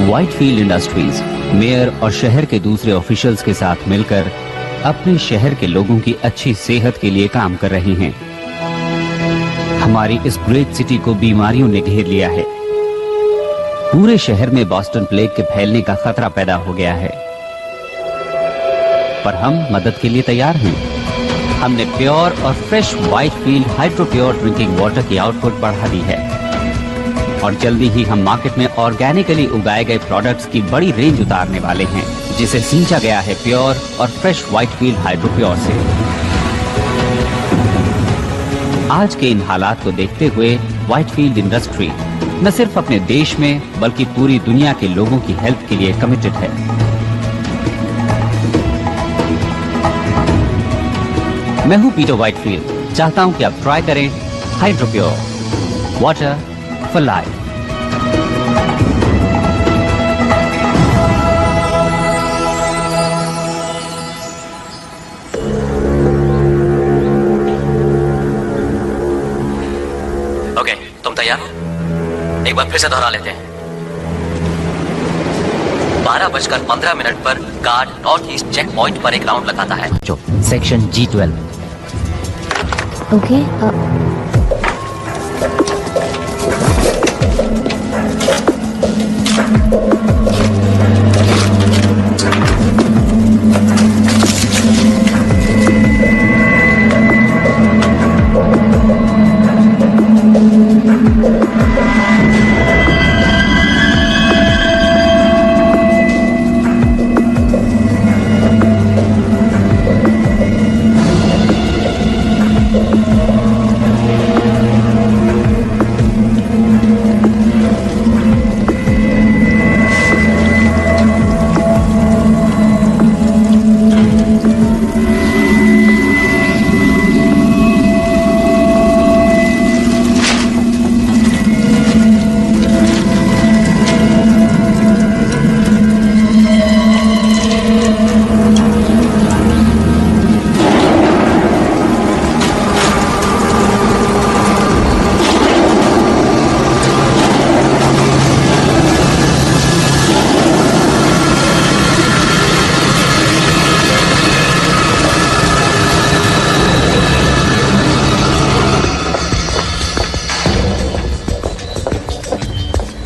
Whitefield industries mayor और शहर के दूसरे ऑफिशियल्स के साथ मिलकर अपने शहर के लोगों की अच्छी सेहत के लिए काम कर रहे हैं। हमारी इस ग्रेट सिटी को बीमारियों ने घेर लिया है। पूरे शहर में बोस्टन प्लेग के फैलने का खतरा पैदा हो गया है, पर हम मदद के लिए तैयार हैं। हमने प्योर और fresh Whitefield hydro pure drinking water की आउटपुट बढ़ा दी है और जल्दी ही हम मार्केट में ऑर्गेनिकली उगाए गए प्रोडक्ट्स की बड़ी रेंज उतारने वाले हैं, जिसे सींचा गया है प्योर और फ्रेश व्हाइटफील्ड हाइड्रो प्योर से। आज के इन हालात को देखते हुए व्हाइटफील्ड इंडस्ट्री न सिर्फ अपने देश में बल्कि पूरी दुनिया के लोगों की हेल्थ के लिए कमिटेड है। मैं हूं पीटर व्हाइटफील्ड। चाहता हूं कि आप ट्राई करें hydro pure water for life. Okay, तुम तैयार हो? एक बार फिर से दोहरा लेते हैं। 12:15 पर guard north east check point पर एक राउंड लगाता है। जो section G12। Okay,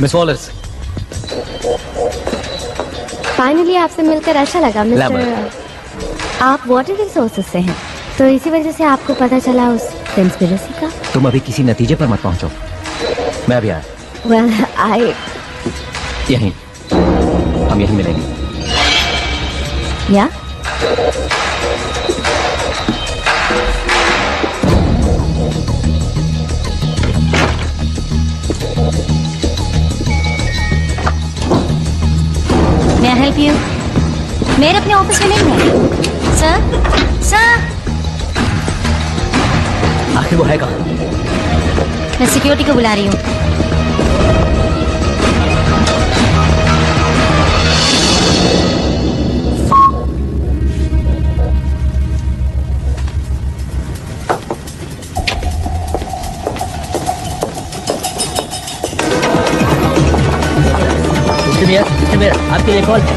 miss Wallers, finally आपसे मिलकर अच्छा लगा मिस्टर। आप वाटर रिसोर्सेज से हैं, तो इसी वजह से आपको पता चला उस कंस्पिरेसी का। तुम अभी किसी नतीजे पर मत पहुंचो, मैं अभी आया। वेल आई यहीं, हम यहीं मिलेंगे। या मैं हेल्प यू। मेरे अपने ऑफिस में नहीं है सर। सर, आखिर वो है कहाँ? मैं सिक्योरिटी को बुला रही हूँ। मेरा आपके लिए कॉल है।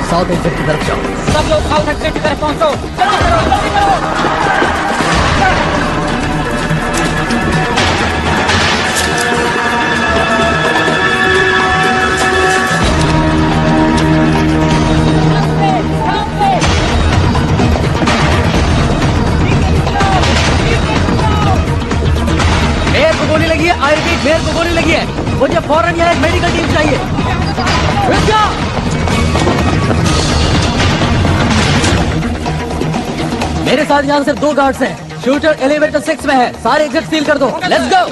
साउथ एक्सिट की तरफ जाओ। सब लोग साउथ एक्सिट की तरफ पहुंचो। चलो चलो जल्दी करो। गोली लगी है। आई रिपीट, मेयर को गोली लगी है। मुझे फौरन यहाँ एक मेडिकल टीम चाहिए। रुक जाओ। मेरे साथ यहाँ सिर्फ 2 गार्ड्स हैं। शूटर एलिवेटर 6 में है। सारे एग्जिट सील कर दो। Let's go.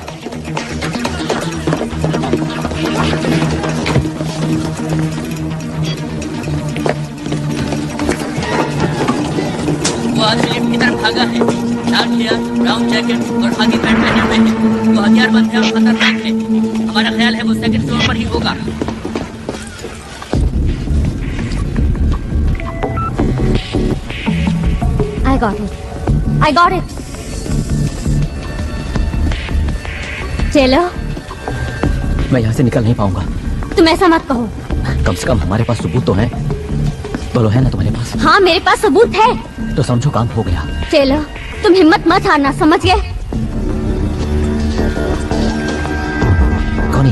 वो आदमी लिफ्ट की तरफ भागा है। लाल हेयर, ब्राउन जैकेट और खाकी पैंट पहने हुए हैं। वो हथियारबंद है और खतरनाक है। हमारा ख्याल है वो सेकंड फ्लोर पर ही होगा। I got it. चलो। मैं यहाँ से निकल नहीं पाऊंगा। तुम ऐसा मत कहो। कम से कम हमारे पास सबूत तो है। बोलो, है ना तुम्हारे पास? हाँ, मेरे पास सबूत है। तो समझो काम हो गया। चलो, तुम हिम्मत मत हारना, समझ गए? कौन?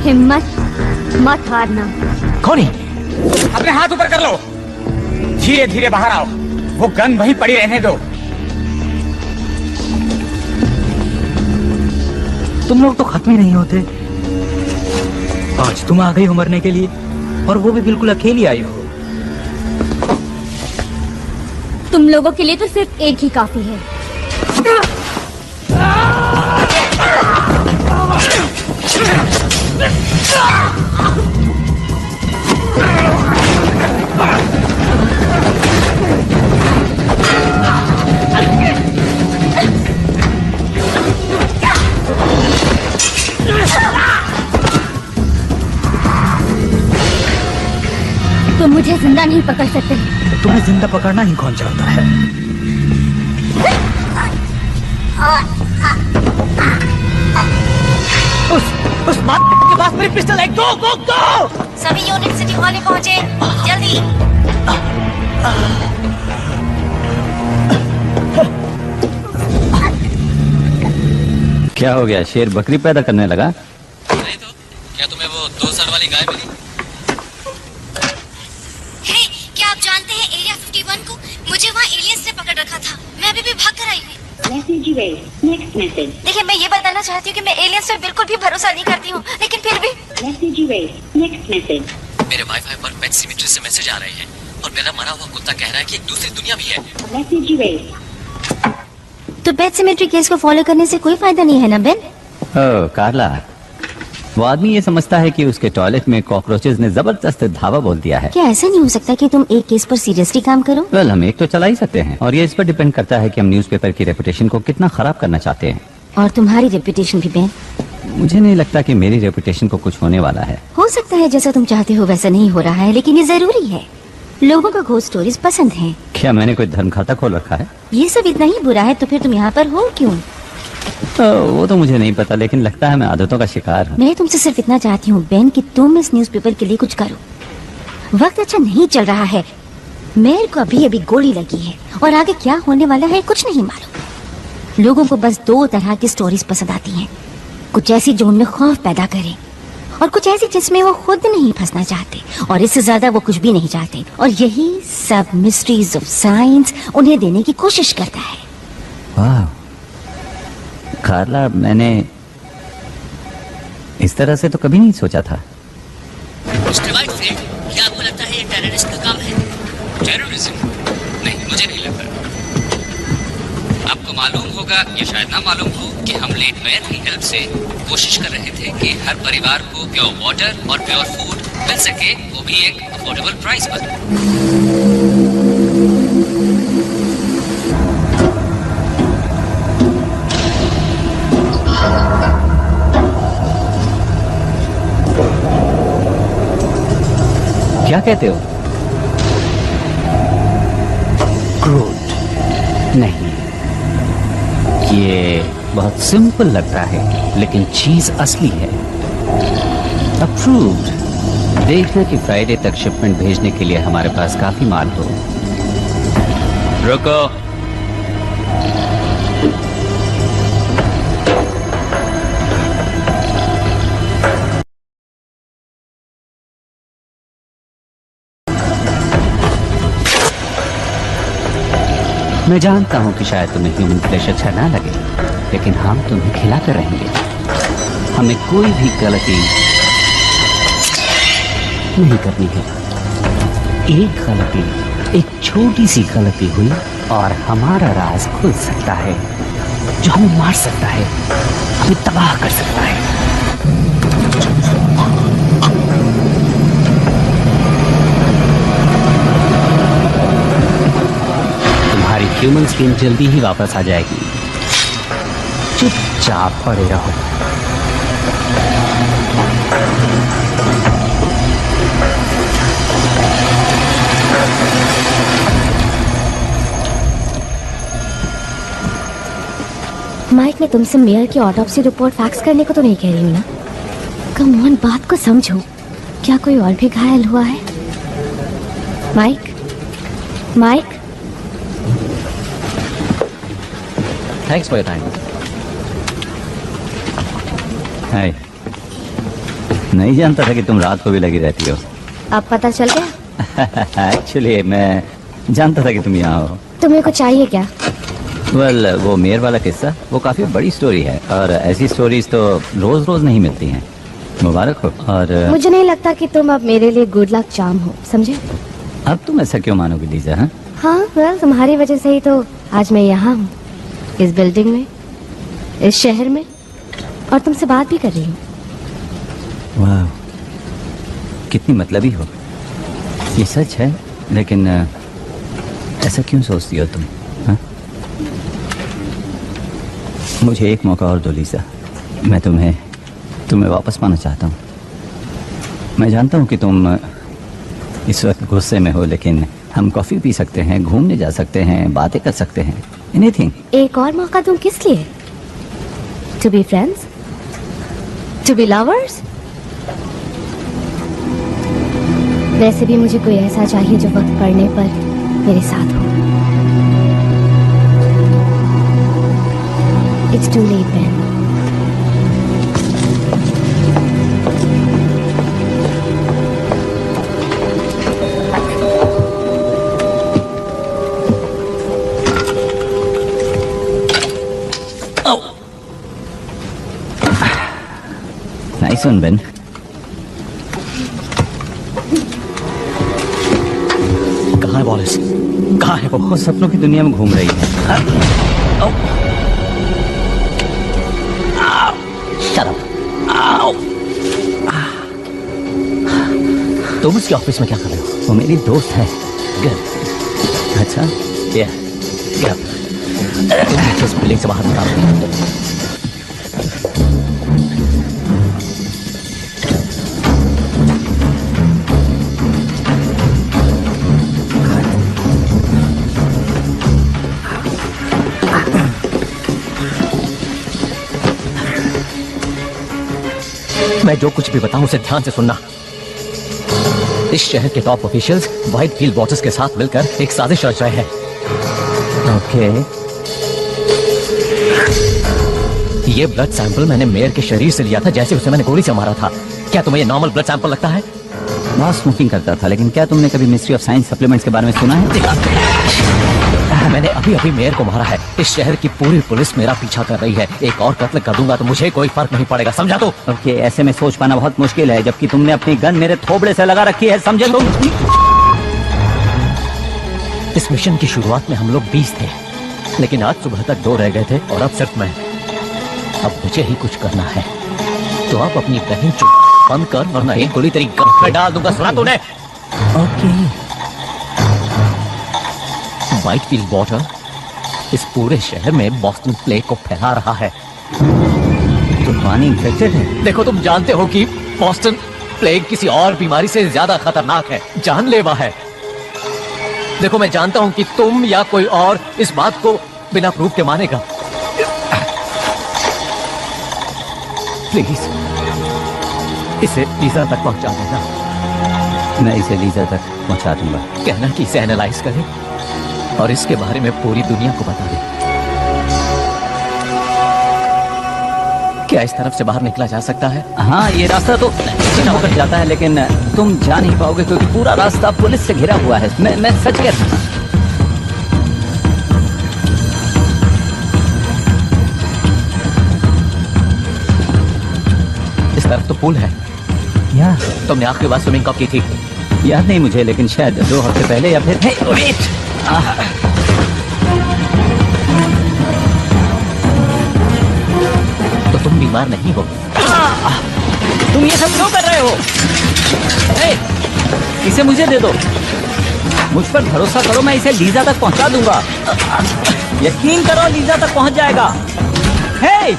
हिम्मत मत हारना। कौन? अपने हाथ ऊपर कर लो। धीरे धीरे बाहर आओ। वो गन वहीं पड़ी रहने दो। तुम लोग तो खत्म ही नहीं होते। आज तुम आ गई हो मरने के लिए, और वो भी बिल्कुल अकेली आई हो। तुम लोगों के लिए तो सिर्फ एक ही काफी है। तुम मुझे जिंदा नहीं पकड़ सकते। तुम्हें जिंदा पकड़ना ही कौन चाहता है? उस बात के पास मेरी पिस्टल है। गो गो गो! सभी यूनिट सिटी हॉल में पहुंचे, जल्दी। क्या हो गया? शेर बकरी पैदा करने लगा? नहीं तो क्या तुम्हें वो 2 सर वाली गाय मिली? क्या आप जानते हैं एरिया 51 को? मुझे वहाँ एलियंस ने पकड़ रखा था। मैं अभी भी भाग कर आई हूँ। देखिए, मैं ये बताना चाहती हूँ कि मैं एलियंस पे बिल्कुल भी भरोसा नहीं करती हूँ, लेकिन फिर भी मेरे वाईफाई पर पेट सिमेट्री से मैसेज आ रहे हैं और मेरा मरा हुआ कुत्ता कह रहा है कि एक दूसरी दुनिया भी है। तो पेट सिमेट्री केस को फॉलो करने से कोई फायदा नहीं है ना बेन? ओह कार्ला, वो आदमी ये समझता है कि उसके टॉयलेट में कॉकरोचेस ने जबरदस्त धावा बोल दिया है। क्या ऐसा नहीं हो सकता कि तुम एक केस पर सीरियसली काम करो? वेल, हम एक तो चला ही सकते हैं, और ये इस पर डिपेंड करता है कि हम न्यूज़पेपर की रेपुटेशन को कितना खराब करना चाहते हैं। और तुम्हारी रेपुटेशन भी बेन? मुझे नहीं लगता कि मेरी रेपुटेशन को कुछ होने वाला है। हो सकता है जैसा तुम चाहते हो वैसा नहीं हो रहा है, लेकिन ये जरूरी है। लोगों को घोस्ट स्टोरीज पसंद है। क्या मैंने कोई धर्म खाता खोल रखा है? ये सब इतना ही बुरा है तो फिर तुम यहाँ पर हो क्यों? वो तो मुझे नहीं पता, लेकिन लगता है मैं आदतों का शिकार हूँ। मैं तुमसे सिर्फ इतना चाहती हूँ बेन कि तुम इस न्यूज़पेपर के लिए कुछ करो। वक्त अच्छा नहीं चल रहा है। मेयर को अभी अभी गोली लगी है और आगे क्या होने वाला है कुछ नहीं मालूम। लोगों को बस 2 तरह की स्टोरीज पसंद आती हैं। कुछ ऐसी जो उनमें खौफ पैदा करे, और कुछ ऐसी जिसमें वो खुद नहीं फंसना चाहते, और इससे ज्यादा वो कुछ भी नहीं चाहते। और यही सब मिस्ट्रीज ऑफ साइंस उन्हें देने की कोशिश करता है। वाह कार्ला, मैंने इस तरह से तो कभी नहीं सोचा था। मिस्टर वाइटफील्ड, क्या आपको लगता है ये टेररिस्ट का काम है? टेररिज्म? नहीं, मुझे नहीं लगता। आपको मालूम होगा या शायद ना मालूम हो कि हम लेट मेयर की हेल्प से कोशिश कर रहे थे कि हर परिवार को प्योर वाटर और प्योर फूड मिल सके, वो भी एक अफोर्डेबल प्राइस पर। क्या कहते हो? क्रूड नहीं, ये बहुत सिंपल लगता है, लेकिन चीज असली है। अप्रूव्ड। देखना कि फ्राइडे तक शिपमेंट भेजने के लिए हमारे पास काफी माल हो। रुको। मैं जानता हूं कि शायद तुम्हें ह्यूमन फ्लेश अच्छा ना लगे, लेकिन हम तुम्हें खिलाते रहेंगे। हमें कोई भी गलती नहीं करनी है। एक गलती, एक छोटी सी गलती हुई और हमारा राज खुल सकता है, जो हमें मार सकता है, हमें तबाह कर सकता है। ह्यूमन स्किन जल्दी ही वापस आ जाएगी। चुपचाप पड़े रहो। माइक, मैं तुमसे मेयर की ऑटोप्सी रिपोर्ट फैक्स करने को तो नहीं कह रही हूँ ना। कम ऑन, बात को समझो। क्या कोई और भी घायल हुआ है? Mike, Mike. Thanks for your time. Hi. नहीं जानता था कि तुम रात को भी लगी रहती हो। अब पता चल गया? एक्चुअली मैं जानता था कि तुम यहाँ हो। तुम्हें कुछ चाहिए क्या? वेल, वो मेयर वाला किस्सा वो काफी बड़ी स्टोरी है और ऐसी स्टोरीज तो रोज रोज नहीं मिलती हैं। मुबारक हो। और मुझे नहीं लगता कि तुम अब मेरे लिए गुड लक चार्म हो, समझे? अब तुम ऐसा क्यों मानोगे लीजा? हाँ, वेल, तुम्हारी वजह से ही तो आज मैं यहाँ हूँ, इस बिल्डिंग में, इस शहर में, और तुमसे बात भी कर रही हूँ। वाह, कितनी मतलबी हो। ये सच है, लेकिन ऐसा क्यों सोचती हो तुम? हाँ? मुझे एक मौका और दो लीजा। मैं तुम्हें वापस पाना चाहता हूँ। मैं जानता हूँ कि तुम इस वक्त गुस्से में हो, लेकिन हम कॉफी पी सकते हैं, घूमने जा सकते हैं, बातें कर सकते हैं, एनीथिंग। एक और मौका दूं किस लिए? To be friends, to be lovers. वैसे भी मुझे कोई ऐसा चाहिए जो वक्त पड़ने पर मेरे साथ हो। It's too late, Ben. Nice one, Ben. कहाँ है वॉलिस? कहाँ है वो? सपनों की दुनिया में घूम रही है। Shut up. तुम उसके ऑफिस में क्या कर रहे हो? वो मेरी दोस्त है। Good. अच्छा, Yeah. Get up. तुम मुझे इस बिल्डिंग से बाहर निकालो। मैं जो कुछ भी बताऊं उसे ध्यान से सुनना। इस शहर के टॉप ऑफिशियल्स व्हाइटफील्ड वॉचर्स के साथ मिलकर एक साजिश रच रहे हैं। ओके। ये ब्लड सैंपल मैंने मेयर के शरीर से लिया था जैसे उसे मैंने गोली से मारा था। क्या तुम्हें ये नॉर्मल ब्लड सैंपल लगता है? बहुत स्मोकिंग करता था, लेकिन क्या तुमने कभी मिस्ट्री ऑफ साइंस सप्लीमेंट्स के बारे में सुना है? मैंने अभी अभी मेयर को मारा है। इस शहर की पूरी पुलिस मेरा पीछा कर रही है। एक और कत्ल कर दूंगा तो मुझे कोई फर्क नहीं पड़ेगा, समझा तो? ओके, ऐसे में सोच पाना बहुत मुश्किल है, जबकि तुमने अपनी गन मेरे थोबड़े से लगा रखी है, समझे तुम? इस मिशन की शुरुआत में हम लोग 20 थे, लेकिन आज सुबह तक 2 रह गए थे और अब सिर्फ मैं। अब मुझे ही कुछ करना है, तो अब अपनी बहन चुप बंद कर वरना एक गोली तेरी गर्दन में डाल दूंगा, सुना तूने? ओके। व्हाइटफील्ड वॉटर इस पूरे शहर में बॉस्टन प्लेग को फैला रहा है। तो पानी इन्फेक्टेड है? देखो, तुम जानते हो कि बॉस्टन प्लेग किसी और बीमारी से ज्यादा खतरनाक है, जानलेवा है। देखो, मैं जानता हूं कि तुम या कोई और इस बात को बिना प्रूफ के मानेगा। प्लीज इसे लीजा तक पहुंचा देना। मैं इसे लीजा तक पहुंचा दूंगा। कहना कि इसे एनालाइज करे और इसके बारे में पूरी दुनिया को बता दे। क्या इस तरफ से बाहर निकला जा सकता है? हाँ, ये रास्ता तो होकर जाता है, लेकिन तुम जा नहीं पाओगे क्योंकि पूरा रास्ता पुलिस से घिरा हुआ है। मैं सच कह रहा हूँ। इस तरफ तो पुल है। यार, तुमने आखिरी बार स्विमिंग कब की थी? याद नहीं मुझे, लेकिन शायद 2 हफ्ते पहले या फिर तो तुम बीमार नहीं हो? तुम ये सब क्यों कर रहे हो? इसे मुझे दे दो। मुझ पर भरोसा करो, मैं इसे लीजा तक पहुंचा दूंगा। यकीन करो, लीजा तक पहुंच जाएगा। हे!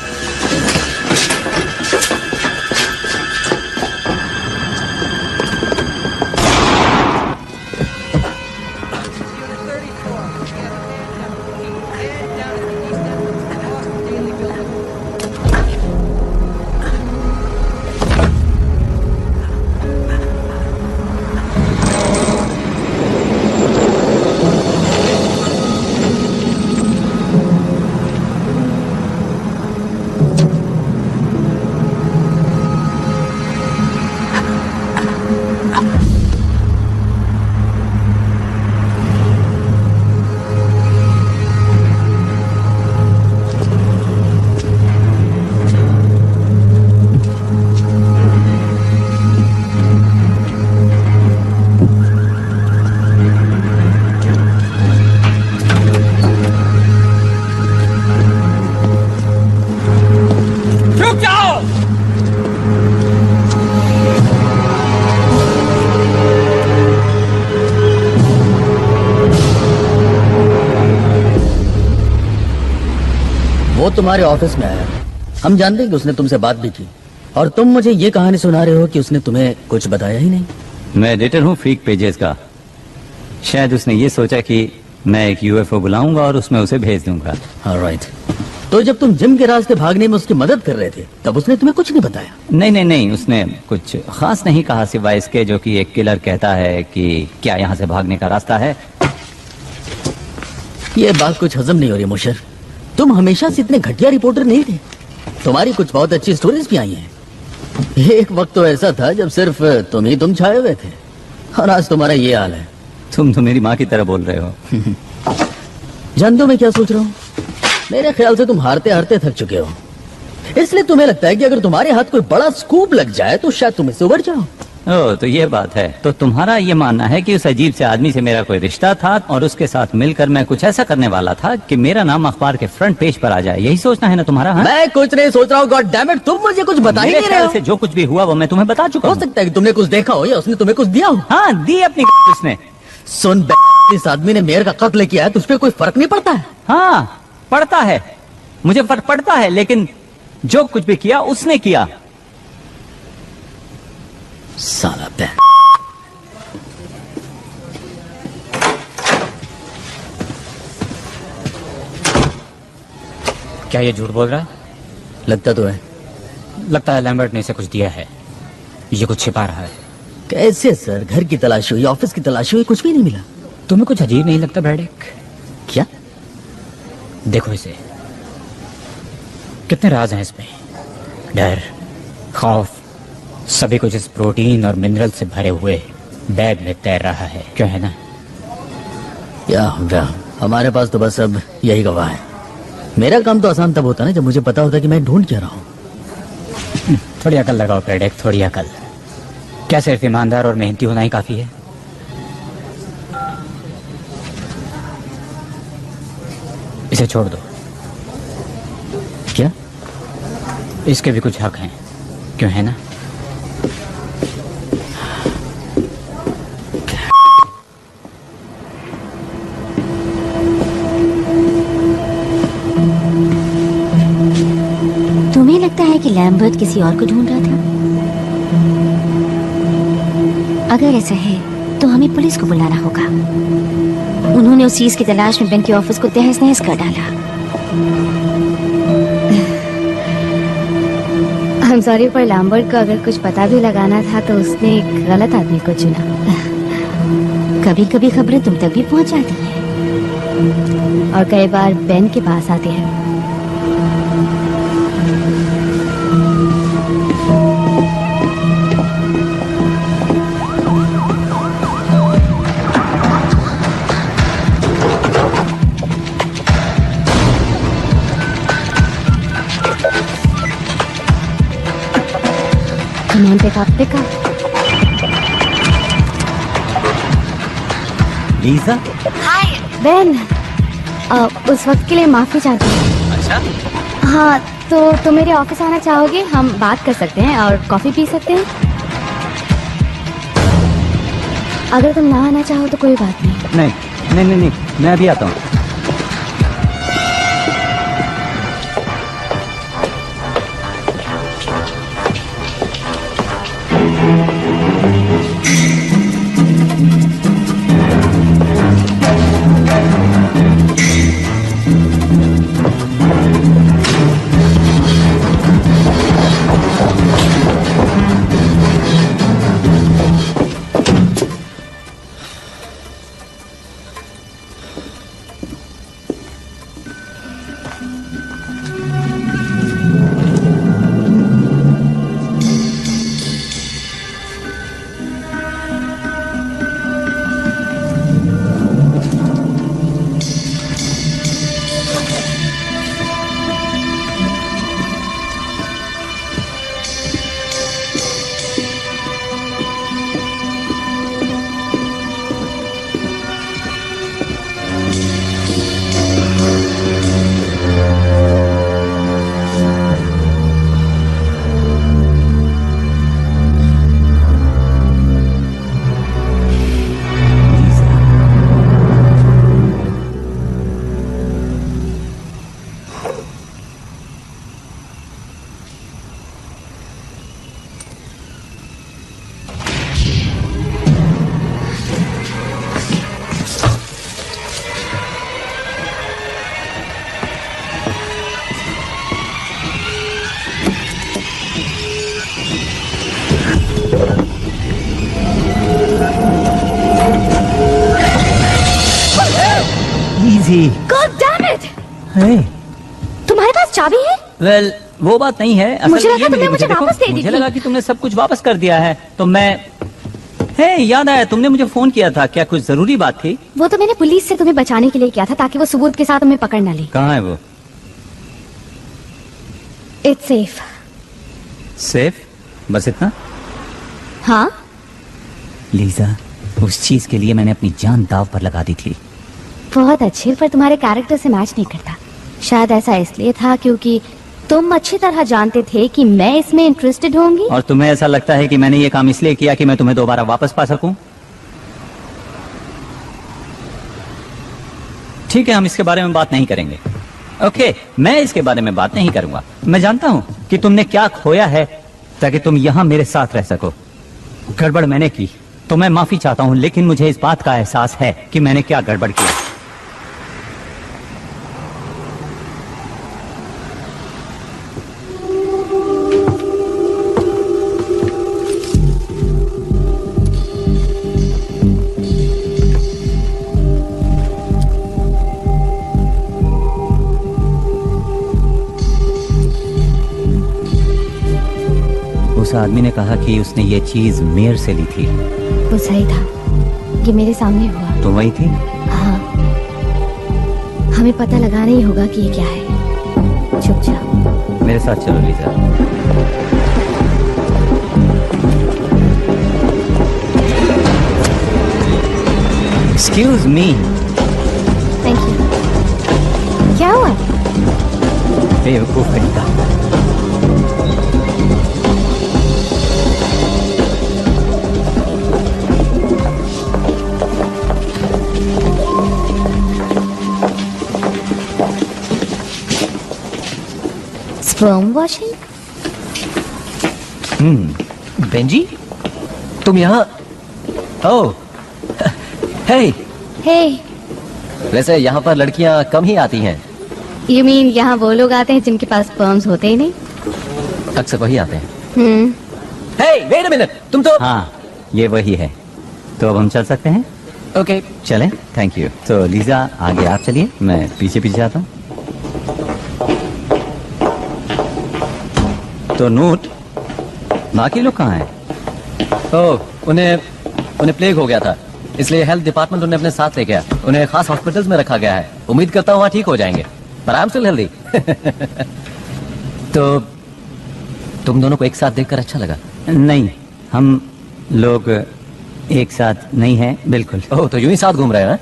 वो तुम्हारे ऑफिस में आया, हम जानते हैं कि उसने तुमसे बात भी की, और तुम मुझे ये कहानी सुना रहे हो कि उसने तुम्हें कुछ बताया ही नहीं। मैं एडिटर हूँ फ्रीक पेजेस का। शायद उसने ये सोचा कि मैं एक यूएफओ बुलाऊंगा और उसमें उसे भेज दूंगा। ऑलराइट। तो जब तुम जिम के रास्ते भागने में उसकी मदद कर रहे थे, तब उसने तुम्हें कुछ नहीं बताया? नहीं, उसने कुछ खास नहीं कहा सिवाय इसके जो कि एक किलर कहता है कि क्या यहाँ से भागने का रास्ता है। ये बात कुछ हजम नहीं हो रही मुशर। तुम हमेशा से इतने घटिया रिपोर्टर नहीं थे। तुम्हारी कुछ बहुत अच्छी स्टोरीज भी आई हैं। एक वक्त तो ऐसा था जब सिर्फ तुम छाए हुए थे, और आज तुम्हारा ये हाल है। तुम तो मेरी माँ की तरह बोल रहे हो। जानते हो मैं क्या सोच रहा हूँ? मेरे ख्याल से तुम हारते हारते थक चुके हो, इसलिए तुम्हें लगता है कि अगर तुम्हारे हाथ कोई बड़ा स्कूप लग जाए तो शायद तुम इससे उबर जाओ। ओह, तो ये बात है। तो तुम्हारा ये मानना है कि उस अजीब से आदमी से मेरा कोई रिश्ता था और उसके साथ मिलकर मैं कुछ ऐसा करने वाला था कि मेरा नाम अखबार के फ्रंट पेज पर आ जाए। यही सोचना है ना तुम्हारा? हाँ? मैं कुछ नहीं सोच रहा हूँ। गॉड डैम इट, तुम मुझे कुछ बता ही नहीं रहे हो। से जो कुछ भी हुआ वो मैं तुम्हें बता चुका हो हूँ। सकता है कि तुमने कुछ देखा हो या उसने तुम्हें कुछ दिया हो। हाँ, दी अपनी उसने। सुन, इस आदमी ने मेयर का कत्ल किया है, तुझ पे कोई फर्क नहीं पड़ता है? हाँ, पड़ता है, मुझे फर्क पड़ता है, लेकिन जो कुछ भी किया उसने किया। साला बैन। क्या ये झूठ बोल रहा है? लगता तो है। लगता है लैम्बर्ट ने इसे कुछ दिया है, ये कुछ छिपा रहा है। कैसे सर? घर की तलाशी हुई, ऑफिस की तलाशी हुई, कुछ भी नहीं मिला। तुम्हें कुछ अजीब नहीं लगता ब्रैडेक? क्या? देखो इसे, कितने राज हैं इसमें। डर, खौफ, सभी कुछ इस प्रोटीन और मिनरल से भरे हुए बैग में तैर रहा है। क्यों है ना? या हमारे पास तो बस अब यही गवाह है। मेरा काम तो आसान तब होता ना जब मुझे पता होता कि मैं ढूंढ क्या रहा हूँ। थोड़ी अकल लगाओ ब्रैडेक, थोड़ी अकल। क्या सिर्फ ईमानदार और मेहनती होना ही काफी है? इसे छोड़ दो। क्या? इसके भी कुछ हक हैं, क्यों है ना? तुम्हें लगता है कि लैम्बर्ट किसी और को ढूंढ रहा था? अगर ऐसा है तो हमें पुलिस को बुलाना होगा। उन्होंने उस चीज की तलाश में बैंक के ऑफिस को तहस नहस कर डाला। हम सॉरी, पर लैम्बर्ट को अगर कुछ पता भी लगाना था तो उसने एक गलत आदमी को चुना। कभी कभी खबरें तुम तक भी पहुंच जाती हैं और कई बार बेन के पास आती है। Pick up. Lisa? Hi Ben, उस वक्त के लिए माफी चाहती हूँ। अच्छा। हाँ, तो तुम मेरे ऑफिस आना चाहोगे? हम बात कर सकते हैं और कॉफी पी सकते हैं। अगर तुम ना आना चाहो तो कोई बात नहीं। नहीं नहीं नहीं नहीं, मैं अभी आता हूँ। God damn it! Hey. तुम्हारे पास चाबी है? वेल वो बात नहीं है। असल मुझे ये लगा मिली तुमने मुझे देखो, वापस दे दी मुझे थी। लगा कि तुमने सब कुछ वापस कर दिया है तो मैं याद आया तुमने मुझे फोन किया था, क्या कुछ जरूरी बात थी? वो तो मैंने पुलिस से तुम्हें बचाने के लिए किया था ताकि वो सबूत के साथ तुम्हें पकड़ ना ले। कहाँ है वो? It's safe. सेफ? बस इतना? हाँ? लीजा, उस चीज के लिए मैंने अपनी जान दाव पर लगा दी थी। बहुत अच्छे, पर तुम्हारे कैरेक्टर से मैच नहीं करता। शायद ऐसा इसलिए था क्योंकि तुम अच्छी तरह जानते थे कि मैं इसमें इंटरेस्टेड होंगी। और तुम्हें ऐसा लगता है कि मैंने ये काम इसलिए किया कि मैं तुम्हें दोबारा वापस पा सकूं? ठीक है, हम इसके बारे में बात नहीं करेंगे। ओके, मैं इसके बारे में बात नहीं करूंगा। मैं जानता हूं कि तुमने क्या खोया है ताकि तुम यहां मेरे साथ रह सको। गड़बड़ मैंने की तो मैं माफी चाहता हूं, लेकिन मुझे इस बात का एहसास है कि मैंने क्या गड़बड़ किया। उस आदमी ने कहा कि उसने ये चीज मेयर से ली थी। वो सही था, ये मेरे सामने हुआ। तुम वही थी? हाँ, हमें पता लगाना ही होगा कि ये क्या है। चुपचाप मेरे साथ चलो Lisa. Excuse me. Thank you. क्या हुआ? बेवकूफ कहीं का। Sperm washing? बेंजी, तुम यहाँ? ओह, हे। हे, वैसे यहाँ पर लड़कियाँ कम ही आती हैं। यू मीन यहाँ वो लोग आते हैं जिनके पास स्पर्म्स होते ही नहीं? अक्सर वही आते हैं। हे, वेट अ मिनट, तुम तो। हाँ, ये वही है। तो अब हम चल सकते हैं? ओके, चलें, थैंक यू। तो लीजा आगे आप चलिए, मैं पीछे पीछे आता हूँ। तो नोट, बाकी लोग कहाँ हैं? ओह, उन्हें प्लेग हो गया था, इसलिए हेल्थ डिपार्टमेंट उन्हें अपने साथ ले गया। उन्हें खास हॉस्पिटल्स में रखा गया है। उम्मीद करता हूँ वहाँ ठीक हो जाएंगे। पर आई एम स्टिल हेल्दी। तो तुम दोनों को एक साथ देखकर अच्छा लगा? नहीं, हम लोग एक साथ नहीं हैं, बिल्कुल। ओह, तो यूं ही साथ घूम रहे हैं?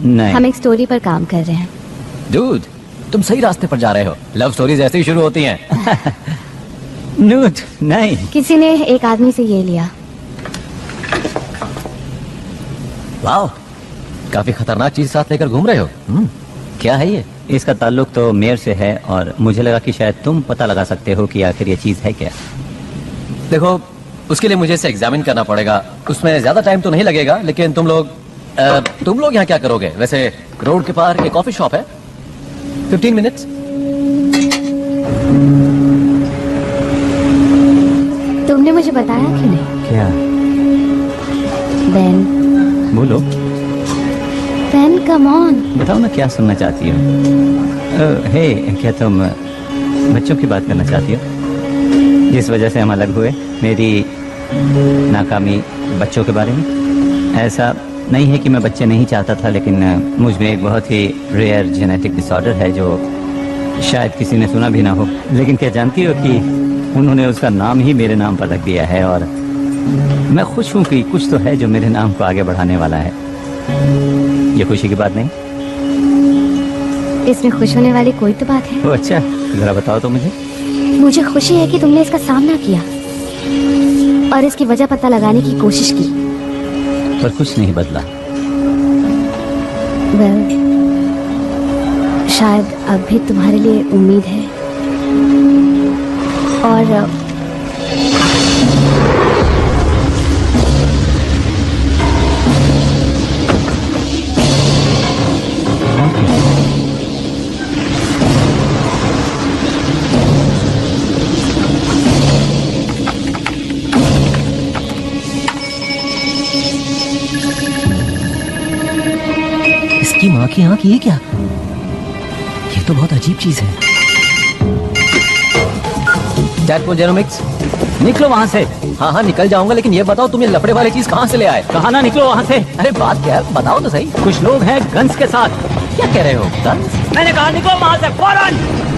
नहीं। हम एक स्टोरी पर काम कर रहे हैं। डूड, तुम सही रास्ते पर जा रहे हो। लव स्टोरीज ऐसे ही शुरू होती हैं। नूट, नहीं। किसी ने एक आदमी से ये लिया। वाह, काफी खतरनाक चीज साथ लेकर घूम रहे हो। क्या है ये? इसका ताल्लुक तो मेयर से है और मुझे लगा कि शायद तुम पता लगा सकते हो कि आखिर ये चीज है क्या। देखो, उसके लिए मुझे इसे एग्जामिन करना पड़ेगा। उसमें ज्यादा टाइम तो नहीं लगेगा, लेकिन तुम लोग यहाँ क्या करोगे? वैसे रोड के पार एक कॉफी शॉप है, 15 मिनट्स। तुमने मुझे बताया क्यों नहीं? क्या? बेन, बोलो। Ben come on. बताओ ना, क्या सुनना चाहती हो? हे, क्या तुम बच्चों की बात करना चाहती हो जिस वजह से हम अलग हुए? मेरी नाकामी बच्चों के बारे में? ऐसा नहीं है कि मैं बच्चे नहीं चाहता था, लेकिन मुझ में एक बहुत ही रेयर जेनेटिक डिसऑर्डर है जो शायद किसी ने सुना भी ना हो। लेकिन क्या जानती हो कि उन्होंने उसका नाम ही मेरे नाम पर रख दिया है, और मैं खुश हूं कि कुछ तो है जो मेरे नाम को आगे बढ़ाने वाला है। ये खुशी की बात नहीं? इसमें खुश होने वाली कोई तो बात है। ओ अच्छा, जरा बताओ तो मुझे। मुझे खुशी है कि तुमने इसका सामना किया और इसकी वजह पता लगाने की कोशिश की। पर कुछ नहीं बदला। वेल, शायद अब भी तुम्हारे लिए उम्मीद है। और इसकी माँ की आंख, ये क्या? ये तो बहुत अजीब चीज है। टैडपोल जेनोमिक्स, निकलो वहाँ से। हाँ हाँ निकल जाऊंगा, लेकिन ये बताओ तुम ये लफड़े वाली चीज कहाँ से ले आए? कहा ना निकलो वहाँ से। अरे बात क्या है, बताओ तो सही। कुछ लोग हैं गन्स के साथ। क्या कह रहे हो? गन्स? मैंने कहा निकलो वहाँ से फौरन।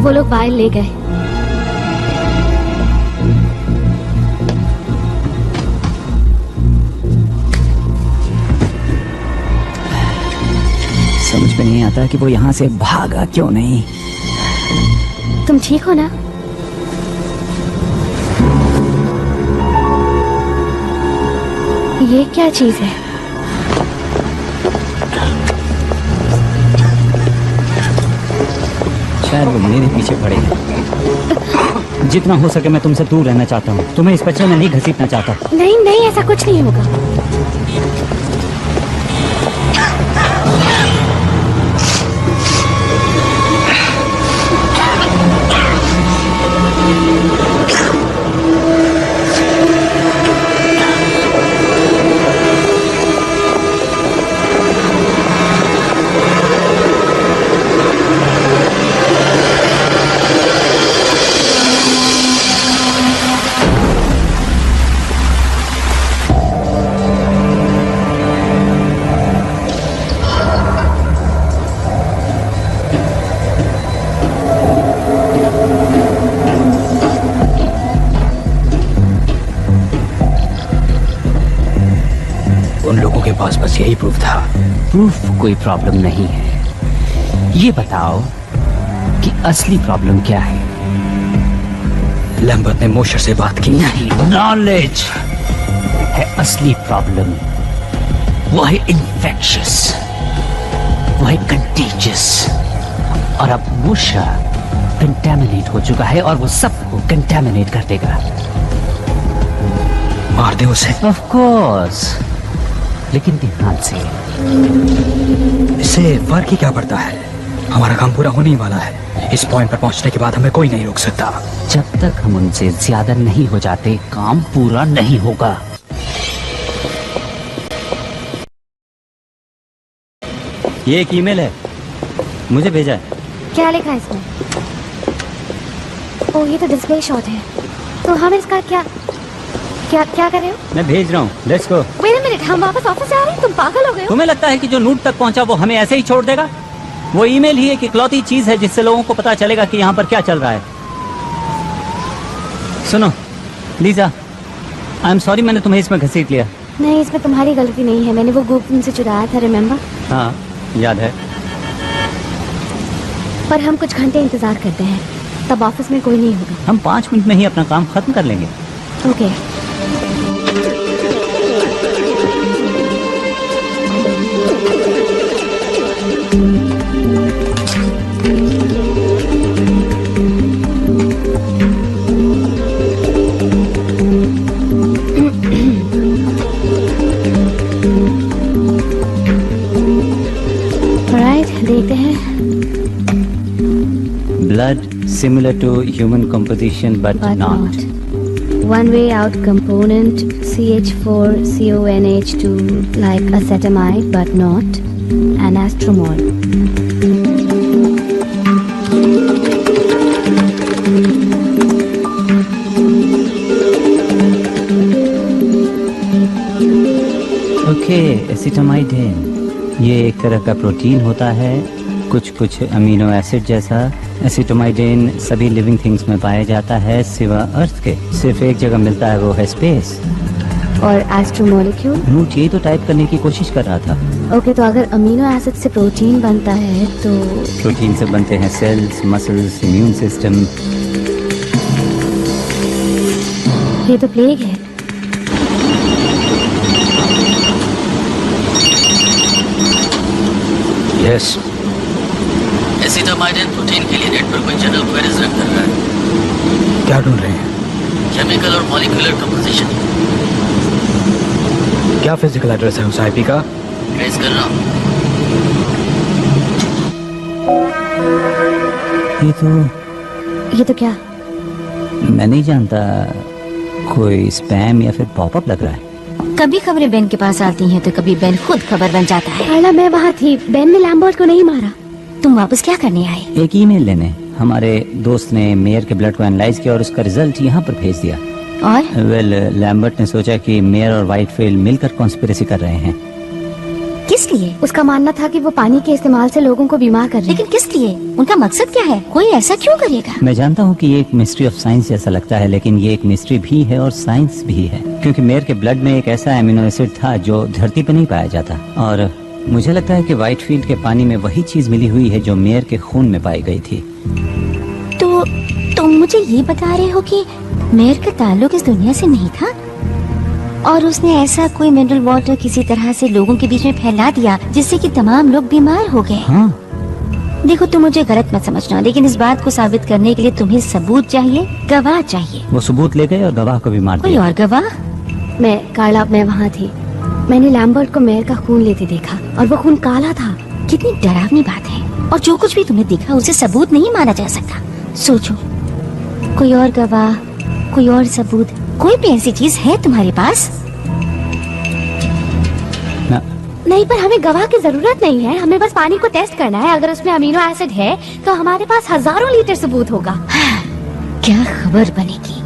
वो लोग वायल ले गए। समझ में नहीं आता कि वो यहाँ से भागा क्यों नहीं। तुम ठीक हो ना? ये क्या चीज है? शायद वो मेरे पीछे पड़े हैं। जितना हो सके मैं तुमसे दूर रहना चाहता हूँ। तुम्हें इस बच्चे में नहीं घसीटना चाहता। नहीं नहीं, ऐसा कुछ नहीं होगा। पास बस यही प्रूफ था। प्रूफ कोई प्रॉब्लम नहीं है। ये बताओ कि असली प्रॉब्लम क्या है? लैम्बर्ट ने मोशर से बात की। नहीं, नॉलेज है असली प्रॉब्लम। वो है इन्फेक्शियस, वो है कंटेजियस। और अब मोशर कंटेमिनेट हो चुका है और वो सबको कंटेमिनेट कर देगा। मार दे उसे। ऑफ कोर्स, लेकिन ध्यान से। इससे फर्क ही क्या पड़ता है? हमारा काम पूरा होने ही वाला है। इस पॉइंट पर पहुंचने के बाद हमें कोई नहीं रोक सकता। जब तक हम उनसे ज्यादा नहीं हो जाते, काम पूरा नहीं होगा। ये एक ईमेल है, मुझे भेजा है। क्या लिखा है इसमें? ओह, ये तो डिस्प्ले शॉट है। तो हम इसका क्या क्या क्या कर रहे हो? मैं भेज रहा हूँ, let's go. Wait a minute, हम वापस ऑफिस जा रहे हैं? तुम पागल हो गए हो? तुम्हें लगता है कि जो नूट तक पहुंचा वो हमें ऐसे ही छोड़ देगा? वो ईमेल ही एक इकलौती चीज है जिससे लोगों को पता चलेगा कि यहाँ पर क्या चल रहा है। सुनो लीजा, आई एम सॉरी मैंने तुम्हें इसमें घसीट लिया। नहीं, इसमें तुम्हारी गलती नहीं है। मैंने वो गुप्त तुमसे चुराया था, रिमेम्बर? हाँ याद है। पर हम कुछ घंटे इंतजार करते हैं, तब ऑफिस में कोई नहीं होगा। हम 5 मिनट में ही अपना काम खत्म कर लेंगे। ओके। देखते हैं। Blood similar to human composition but not. One way out component CH4CONH2 like acetamide but not anastromol. Okay, acetamidine ये एक तरह का प्रोटीन होता है, कुछ अमीनो एसिड जैसा। एसिटामाइडिन सभी लिविंग थिंग्स में पाया जाता है सिवा अर्थ के। सिर्फ एक जगह मिलता है, वो है स्पेस। और एस्ट्रोमोलिक्यूल? नूट यही तो टाइप करने की कोशिश कर रहा था। ओके, तो अगर अमीनो एसिड से प्रोटीन बनता है तो प्रोटीन से बनते हैं सेल्स, मसल्स, इम्यून सिस्टम। ये तो प्लेग है। यस। एसिटामाइडिन प्रोटीन के लिए नेट पर कोई जनरल क्वेरीज रन कर रहा है। क्या ढूंढ रहे हैं? केमिकल और मॉलिक्यूलर कंपोजिशन। क्या फिजिकल एड्रेस है उस आईपी का? ट्रेस कर रहा हूँ। ये तो क्या? मैं नहीं जानता, कोई स्पैम या फिर पॉपअप लग रहा है। कभी खबरें बेन के पास आती हैं तो कभी बेन खुद खबर बन जाता है। कार्ला, मैं वहाँ थी, बेन ने लैम्बर्ट को नहीं मारा। तुम वापस क्या करने आए? एक ईमेल लेने। हमारे दोस्त ने मेयर के ब्लड को एनालाइज किया और उसका रिजल्ट यहाँ पर भेज दिया। और लैम्बर्ट ने सोचा कि मेयर और व्हाइटफील्ड मिलकर कॉन्स्पिरेसी कर रहे हैं। किस लिए? उसका मानना था कि वो पानी के इस्तेमाल से लोगों को बीमार कर रहे हैं। लेकिन किस लिए? उनका मकसद क्या है? कोई ऐसा क्यों करेगा? मैं जानता हूँ कि ये एक मिस्ट्री ऑफ साइंस जैसा लगता है, लेकिन ये एक मिस्ट्री भी है और साइंस भी है, क्योंकि मेयर के ब्लड में एक ऐसा एमिनो एसिड था जो धरती पर नहीं पाया जाता। और मुझे लगता है कि व्हाइटफील्ड के पानी में वही चीज मिली हुई है जो मेयर के खून में पाई गई थी। तो तुम मुझे ये बता रहे हो कि मेयर का ताल्लुक इस दुनिया से नहीं था और उसने ऐसा कोई मिनरल वाटर किसी तरह से लोगों के बीच में फैला दिया जिससे कि तमाम लोग बीमार हो गए। हाँ। देखो, तुम मुझे गलत मत समझना, लेकिन इस बात को साबित करने के लिए तुम्हें सबूत चाहिए, गवाह चाहिए। वो सबूत ले गए और गवाह को भी मार दिया। कोई और गवाह? मैं वहाँ थी। मैंने लैम्बर्ट को मेयर का खून लेते देखा और वो खून काला था। कितनी डरावनी बात है। और जो कुछ भी तुमने देखा उसे सबूत नहीं माना जा सकता। सोचो, कोई और गवाह, कोई और सबूत, कोई भी ऐसी चीज है तुम्हारे पास? नहीं, पर हमें गवाह की जरूरत नहीं है। हमें बस पानी को टेस्ट करना है। अगर उसमें अमीनो एसिड है तो हमारे पास हजारों लीटर सबूत होगा। क्या खबर बनेगी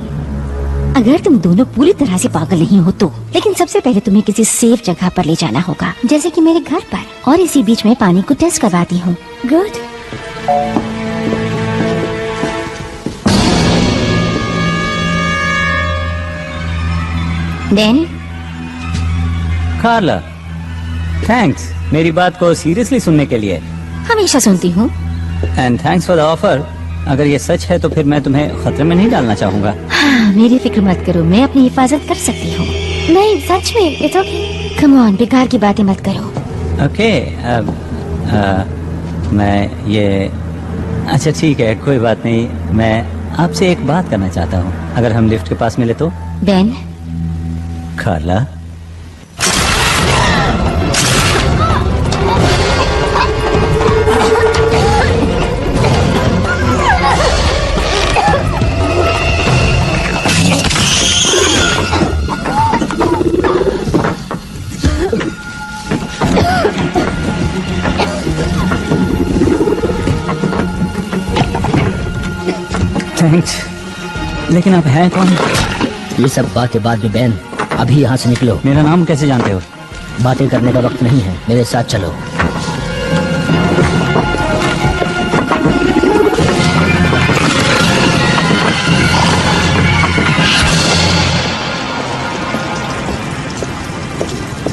अगर तुम दोनों पूरी तरह से पागल नहीं हो तो। लेकिन सबसे पहले तुम्हें किसी सेफ जगह पर ले जाना होगा, जैसे कि मेरे घर पर, और इसी बीच में पानी को टेस्ट करवाती हूँ। गुड। कार्ला, थैंक्स मेरी बात को सीरियसली सुनने के लिए। हमेशा सुनती हूँ। And thanks for the offer. अगर ये सच है तो फिर मैं तुम्हें खतरे में नहीं डालना चाहूंगा। हाँ, मेरी फिक्र मत करो, मैं अपनी हिफाजत कर सकती हूँ। नहीं सच में, इट्स ओके। कम ऑन, बेकार की बातें मत करो। ओके मैं ये अच्छा ठीक है, कोई बात नहीं। मैं आपसे एक बात करना चाहता हूँ, अगर हम लिफ्ट के पास मिले तो। बेन, कार्ला, थैंक्स। लेकिन आप हैं कौन? ये सब बातें बाद में बैन, अभी यहाँ से निकलो। मेरा नाम कैसे जानते हो? बातें करने का वक्त नहीं है, मेरे साथ चलो।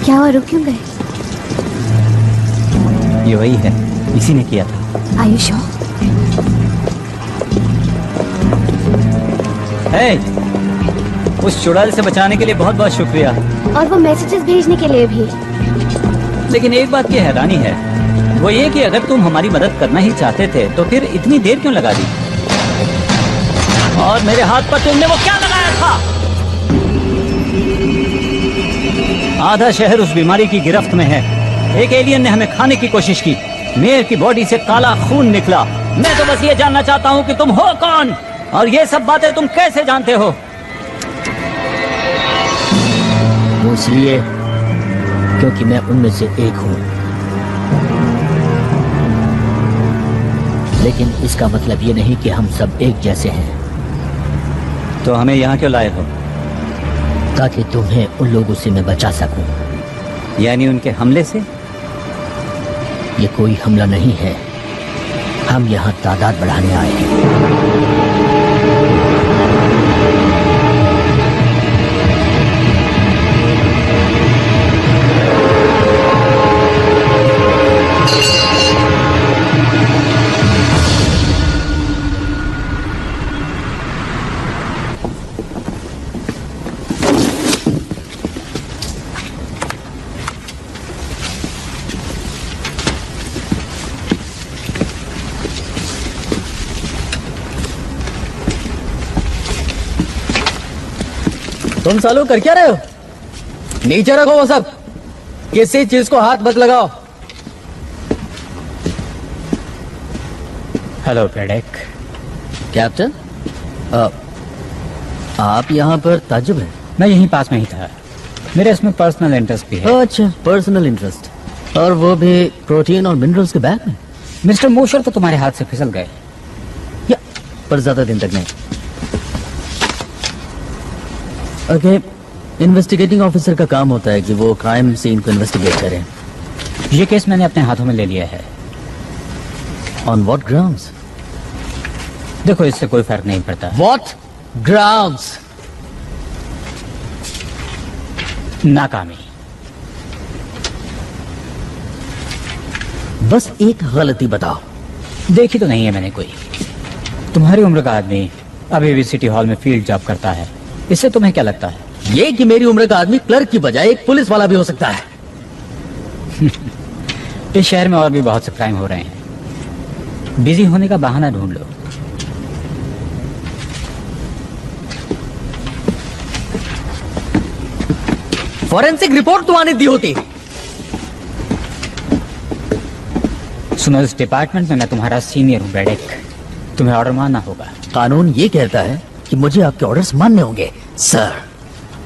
क्या हुआ, रुक क्यों गए? ये वही है, इसी ने किया था। आयुष हो? उस चुड़ैल से बचाने के लिए बहुत बहुत शुक्रिया। और वो मैसेजेस भेजने के लिए भी। लेकिन एक बात की हैरानी है, वो ये कि अगर तुम हमारी मदद करना ही चाहते थे तो फिर इतनी देर क्यों लगा दी? और मेरे हाथ पर तुमने वो क्या लगाया था? आधा शहर उस बीमारी की गिरफ्त में है। एक एलियन ने हमें खाने की कोशिश की। मेयर की बॉडी से काला खून निकला। मैं तो बस ये जानना चाहता हूँ कि तुम हो कौन और ये सब बातें तुम कैसे जानते हो? वो इसलिए क्योंकि मैं उनमें से एक हूँ। लेकिन इसका मतलब ये नहीं कि हम सब एक जैसे हैं। तो हमें यहाँ क्यों लाए हो? ताकि तुम्हें उन लोगों से मैं बचा सकूं। यानी उनके हमले से? ये कोई हमला नहीं है, हम यहाँ तादाद बढ़ाने आए हैं। तुम सालों कर क्या रहे हो? नीचे रखो वो सब, किसी चीज को हाथ मत लगाओ। हेलो ब्रैडेक। कैप्टन, आप यहाँ पर ताज्जुब है? मैं यहीं पास में ही था, मेरे इसमें पर्सनल इंटरेस्ट भी है। अच्छा, पर्सनल इंटरेस्ट, और वो भी प्रोटीन और मिनरल्स के बैग में। मिस्टर मोशर तो तुम्हारे हाथ से फिसल गए। या पर ज्यादा दिन तक नहीं। ओके, इन्वेस्टिगेटिंग ऑफिसर का काम होता है कि वो क्राइम सीन को इन्वेस्टिगेट करें। ये केस मैंने अपने हाथों में ले लिया है। On what grounds? देखो, इससे कोई फर्क नहीं पड़ता। What grounds? नाकामी। बस एक गलती बताओ। देखी तो नहीं है मैंने कोई। तुम्हारी उम्र का आदमी अभी भी सिटी हॉल में फील्ड जॉब करता है, इससे तुम्हें क्या लगता है? ये कि मेरी उम्र का आदमी क्लर्क की बजाय एक पुलिस वाला भी हो सकता है। इस शहर में और भी बहुत से क्राइम हो रहे हैं, बिजी होने का बहाना ढूंढ लो। फॉरेंसिक रिपोर्ट तो आने दी होती। सुनो, इस डिपार्टमेंट में मैं तुम्हारा सीनियर हूँ ब्रैडेक, तुम्हें ऑर्डर मानना होगा। कानून ये कहता है कि मुझे आपके ऑर्डर्स मानने होंगे। सर,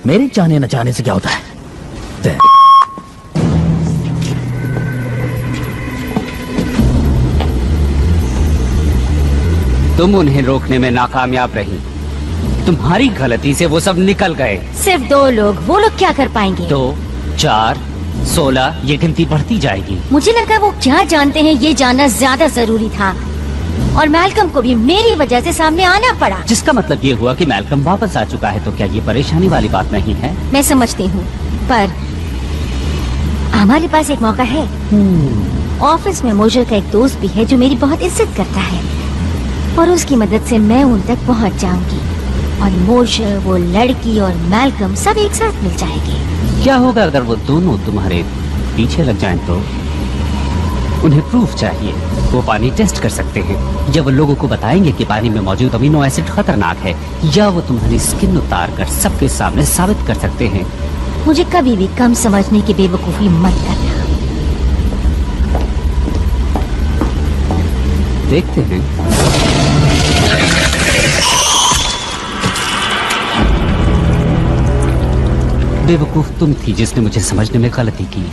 मेरे चाहने न चाहने से क्या होता है? तुम उन्हें रोकने में नाकामयाब रही। तुम्हारी गलती से वो सब निकल गए। सिर्फ 2 लोग, वो लोग क्या कर पाएंगे? 2, 4, 16, ये गिनती बढ़ती जाएगी। मुझे लगा वो क्या जानते हैं ये जानना ज्यादा जरूरी था, और मैल्कम को भी मेरी वजह से सामने आना पड़ा। जिसका मतलब ये हुआ कि मैल्कम वापस आ चुका है, तो क्या ये परेशानी वाली बात नहीं है? मैं समझती हूँ, पर हमारे पास एक मौका है। ऑफिस में मोशर का एक दोस्त भी है जो मेरी बहुत इज्जत करता है और उसकी मदद से मैं उन तक पहुंच जाऊंगी और मोशर, वो लड़की और मैल्कम सब एक साथ मिल जाएंगे। क्या होगा अगर वो दोनों तुम्हारे पीछे लग जाएं तो? उन्हें प्रूफ चाहिए। वो पानी टेस्ट कर सकते हैं, या वो लोगों को बताएंगे कि पानी में मौजूद अमीनो एसिड खतरनाक है, या वो तुम्हारी स्किन उतार कर सबके सामने साबित कर सकते हैं। मुझे कभी भी कम समझने की बेवकूफी मत करना। देखते हैं। बेवकूफ तुम थी जिसने मुझे समझने में गलती की।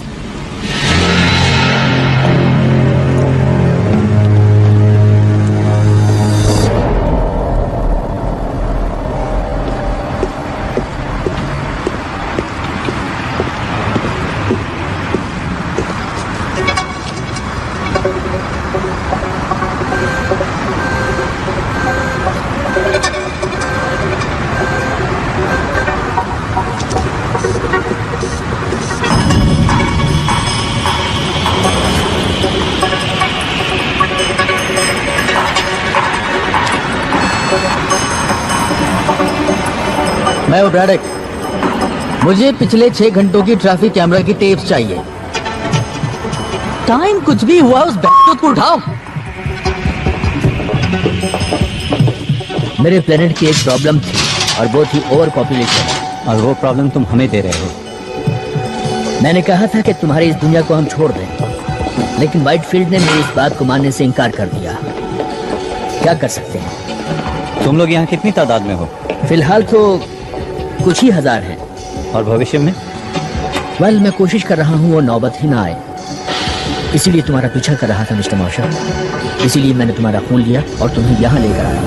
मैं हूं ब्रैडक। मुझे पिछले 6 घंटों की ट्रैफिक कैमरा की टेप्स चाहिए। टाइम कुछ भी हुआ, उस बैठक को उठाओ। मेरे प्लेनेट की एक प्रॉब्लम थी और वो थी ओवर पॉपुलेशन। और वो प्रॉब्लम तुम हमें दे रहे हो। मैंने कहा था कि तुम्हारी इस दुनिया को हम छोड़ दें, लेकिन व्हाइटफील्ड ने मेरी इस बात को मानने से इनकार कर दिया। क्या कर सकते हैं? तुम लोग यहाँ कितनी तादाद में हो? फिलहाल तो कुछ ही हजार हैं। और भविष्य में? वेल, मैं कोशिश कर रहा हूँ वो नौबत ही ना आए। इसीलिए तुम्हारा पीछा कर रहा था मिस्टर मॉशर। इसीलिए मैंने तुम्हारा खून लिया और तुम्हें यहाँ लेकर आया।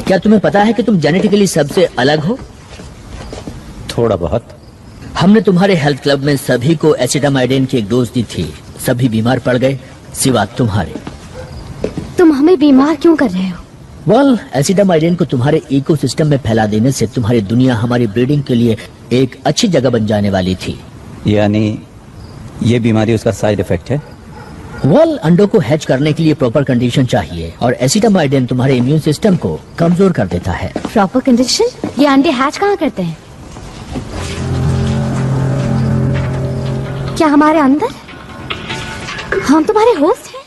क्या तुम्हें पता है कि तुम जेनेटिकली सबसे अलग हो? थोड़ा बहुत। हमने तुम्हारे हेल्थ क्लब में सभी को एसिटामाइडिन की एक डोज दी थी। सभी बीमार पड़ गए सिवा तुम्हारे। तुम हमें बीमार क्यों कर रहे हो? वेल, एसिटामाइडिन को तुम्हारे इकोसिस्टम में फैला देने से तुम्हारी दुनिया हमारी ब्रीडिंग के लिए एक अच्छी जगह बन जाने वाली थी। यानी ये बीमारी उसका साइड इफेक्ट है? वेल, अंडों को हैच करने के लिए प्रॉपर कंडीशन चाहिए और एसिटामाइडिन तुम्हारे इम्यून सिस्टम को कमजोर कर देता है। Proper condition? ये अंडे हैच कहाँ करते हैं? क्या हमारे अंदर? हम तुम्हारे होस्ट हैं?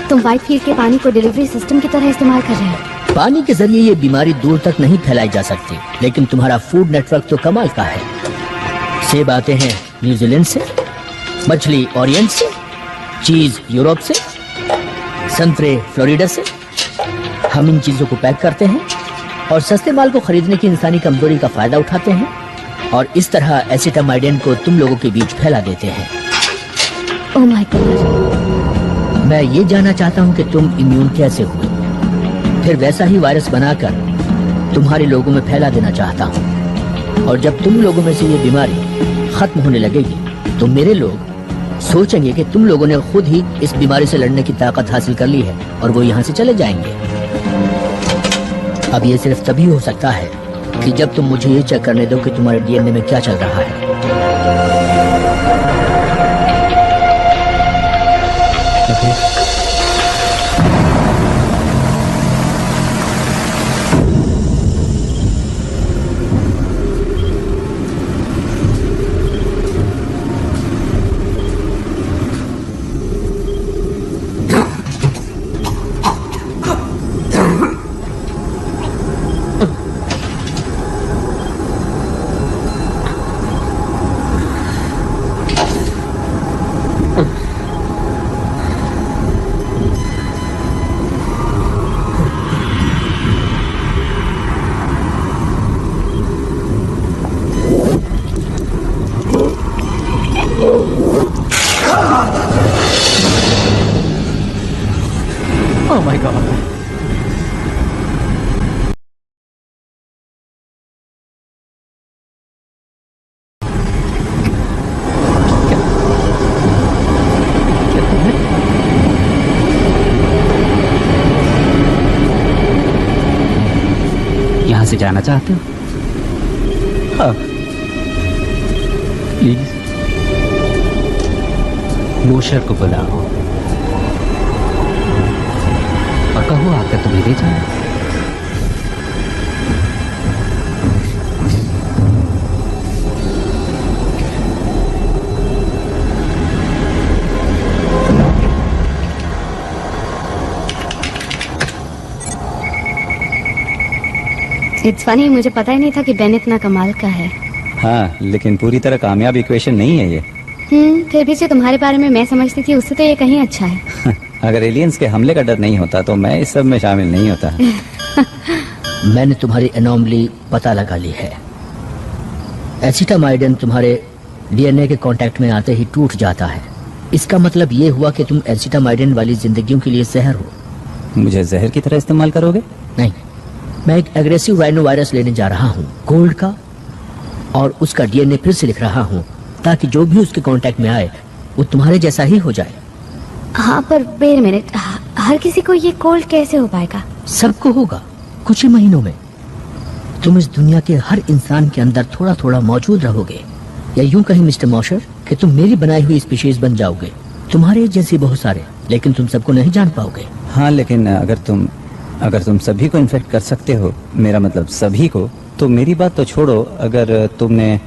तुम व्हाइटफील्ड के पानी को डिलीवरी सिस्टम की तरह इस्तेमाल कर रहे हो। पानी के जरिए ये बीमारी दूर तक नहीं फैलाई जा सकती, लेकिन तुम्हारा फूड नेटवर्क तो कमाल का है। सेब आते हैं न्यूजीलैंड से, मछली ओरिएंट से, चीज यूरोप से, संतरे फ्लोरिडा से। हम इन चीजों को पैक करते हैं और सस्ते माल को खरीदने की इंसानी कमजोरी का फायदा उठाते हैं और इस तरह एसिटामाइडिन को तुम लोगों के बीच फैला देते हैं। Oh my God. मैं ये जानना चाहता हूँ कि तुम इम्यून कैसे हुए। फिर वैसा ही वायरस बनाकर तुम्हारे लोगों में फैला देना चाहता हूँ। और जब तुम लोगों में से ये बीमारी खत्म होने लगेगी तो मेरे लोग सोचेंगे कि तुम लोगों ने खुद ही इस बीमारी से लड़ने की ताकत हासिल कर ली है और वो यहाँ से चले जाएंगे। अब ये सिर्फ तभी हो सकता है कि जब तुम मुझे ये चेक करने दो कि तुम्हारे डीएनए में क्या चल रहा है। Oh my God. यहाँ से जाना चाहते हो? हाँ प्लीज। मोशर को बुलाओ और कहो आकर तुम्हें ले जाओ। इट्स फनी, मुझे पता ही नहीं था कि बेन इतना कमाल का है। हाँ, लेकिन पूरी तरह कामयाब इक्वेशन नहीं है ये। फिर भी जो तुम्हारे बारे में मैं समझती थी उससे तो ये कहीं अच्छा है। अगर एलियंस के हमले का डर नहीं होता तो मैं इस सब में शामिल नहीं होता। मैंने तुम्हारी एनोमली पता लगा ली है। एसिटामाइडिन तुम्हारे डीएनए के कांटेक्ट में आते ही टूट जाता है। इसका मतलब ये हुआ कि तुम एसिटामाइडिन वाली जिंदगियों के लिए जहर हो। मुझे जहर की तरह इस्तेमाल करोगे? नहीं, मैं एक एग्रेसिव राइनो वायरस लेने जा रहा हूँ गोल्ड का, और उसका डीएनए फिर से लिख रहा हूँ ताकि जो भी उसके कांटेक्ट में आए वो तुम्हारे जैसा ही हो जाए। हाँ पर वेट मिनट, हर किसी को ये कोल्ड कैसे हो पाएगा? सबको होगा कुछ ही महीनों में। तुम इस दुनिया के हर इंसान के अंदर थोड़ा थोड़ा मौजूद रहोगे, या यूं कहीं मिस्टर मॉशर कि तुम मेरी बनाई हुई स्पीशीज बन जाओगे। तुम्हारे जैसे बहुत सारे, लेकिन तुम सबको नहीं जान पाओगे। हाँ, लेकिन अगर तुम सभी को इन्फेक्ट कर सकते हो, मेरा मतलब सभी को, तो मेरी बात तो छोड़ो, अगर तुमने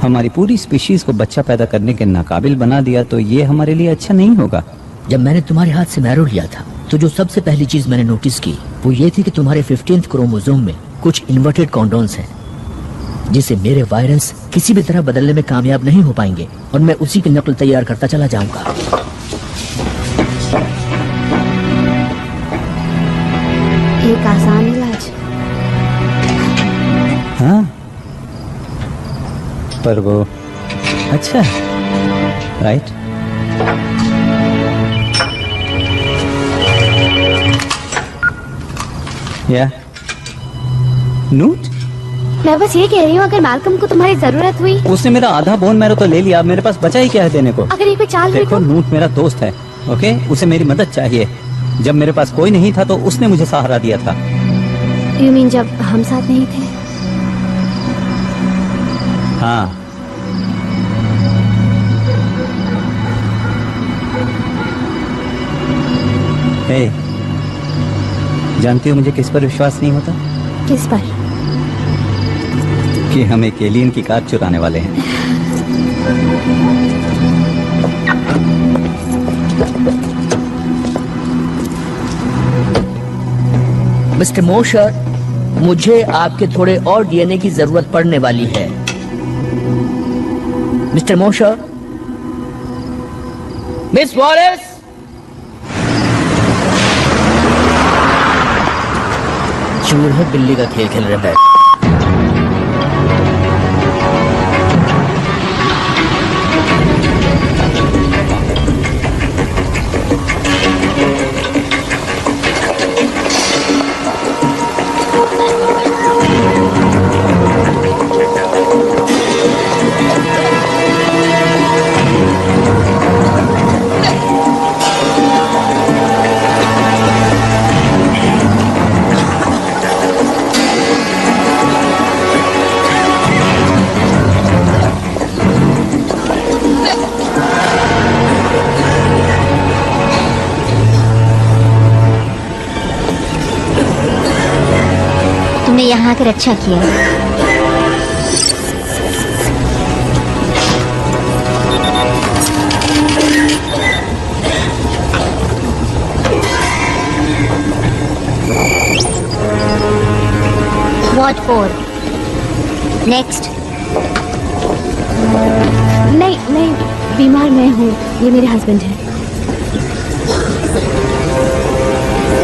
हमारी पूरी स्पीशीज को बच्चा पैदा करने के नाकाबिल बना दिया तो ये हमारे लिए अच्छा नहीं होगा। जब मैंने तुम्हारे हाथ से मैरो लिया था तो जो सबसे पहली चीज मैंने नोटिस की वो ये थी कि तुम्हारे 15th क्रोमोसोम में कुछ इन्वर्टेड कॉन्डोन्स हैं, जिसे मेरे वायरस किसी भी तरह बदलने में कामयाब नहीं हो पाएंगे, और मैं उसी की नकल तैयार करता चला जाऊंगा। एक आसान इलाज। हाँ, पर वो अच्छा है, राइट? या नूट? मैं बस ये कह रही हूँ, अगर मालकम को तुम्हारी जरूरत हुई। उसने मेरा आधा बोन मैरो तो ले लिया, मेरे पास बचा ही क्या है देने को? अगर ये कोई चाल हुई देखो, नूट मेरा दोस्त है, ओके? उसे मेरी मदद चाहिए। जब मेरे पास कोई नहीं था तो उसने मुझे सहारा दिया था। You mean जब हम साथ नहीं थे? हाँ, हे, जानती हो मुझे किस पर विश्वास नहीं होता? किस पर? कि हम एक एलियन की कार चुराने वाले हैं। मिस्टर मोशर, मुझे आपके थोड़े और डीएनए की जरूरत पड़ने वाली है। मिस्टर मोशर, मिस वॉलेस, चूहे बिल्ली का खेल खेल रहे हैं। तुमने यहाँ आकर अच्छा किया। What for? Next. नहीं, बीमार मैं हूँ, ये मेरे हस्बैंड हैं।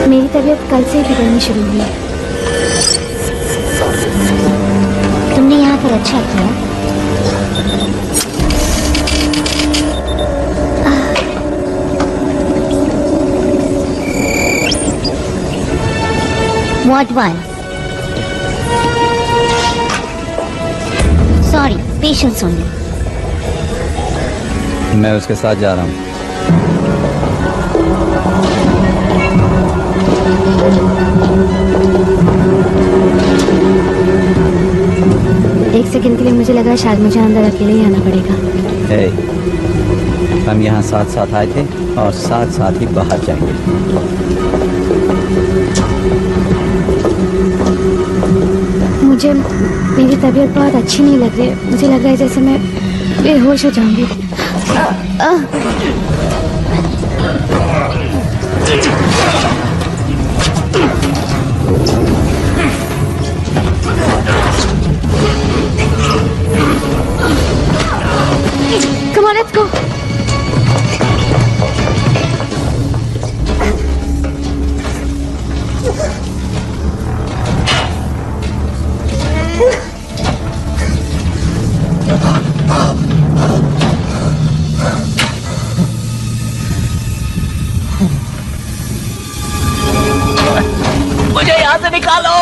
मेरी तबीयत कल से बिगड़नी शुरू हुई है। तुमने यहाँ पर अच्छा किया। What one? Sorry, patience only. मैं उसके साथ जा रहा हूँ। एक सेकंड के लिए मुझे लगा शायद मुझे अंदर अकेले ही आना पड़ेगा। Hey, हम यहाँ साथ साथ आए थे और साथ साथ ही बाहर जाएंगे। मुझे मेरी तबीयत बहुत अच्छी नहीं लग रही। मुझे लग रहा है जैसे मैं बेहोश हो जाऊंगी। Come on, let's go. मुझे यहाँ से निकालो।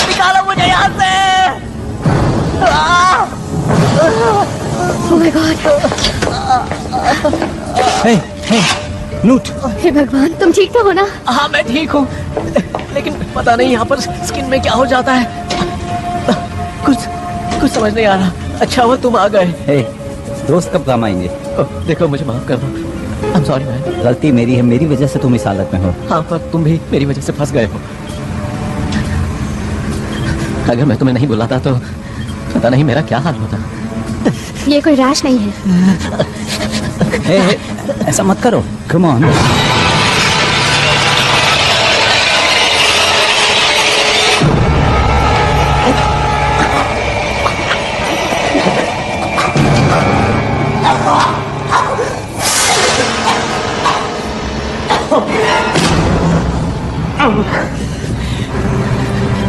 निकालो मुझे यहाँ से। Oh my God. Hey, नूट। हे भगवान, तुम ठीक तो हो ना? हाँ मैं ठीक हूँ, लेकिन पता नहीं यहाँ पर स्किन में क्या हो जाता है। कुछ समझ नहीं आ रहा। अच्छा हुआ तुम आ गए। Hey, दोस्त कब काम आएंगे? देखो मुझे माफ कर दो। I'm sorry man। गलती मेरी है, मेरी वजह से तुम इस हालत में हो। हाँ पर तुम भी मेरी वजह से फंस गए हो। अगर मैं तुम्हें नहीं बुलाता तो पता नहीं मेरा क्या हाल होता। ये कोई रैश नहीं है। Hey, ऐसा मत करो। Come on।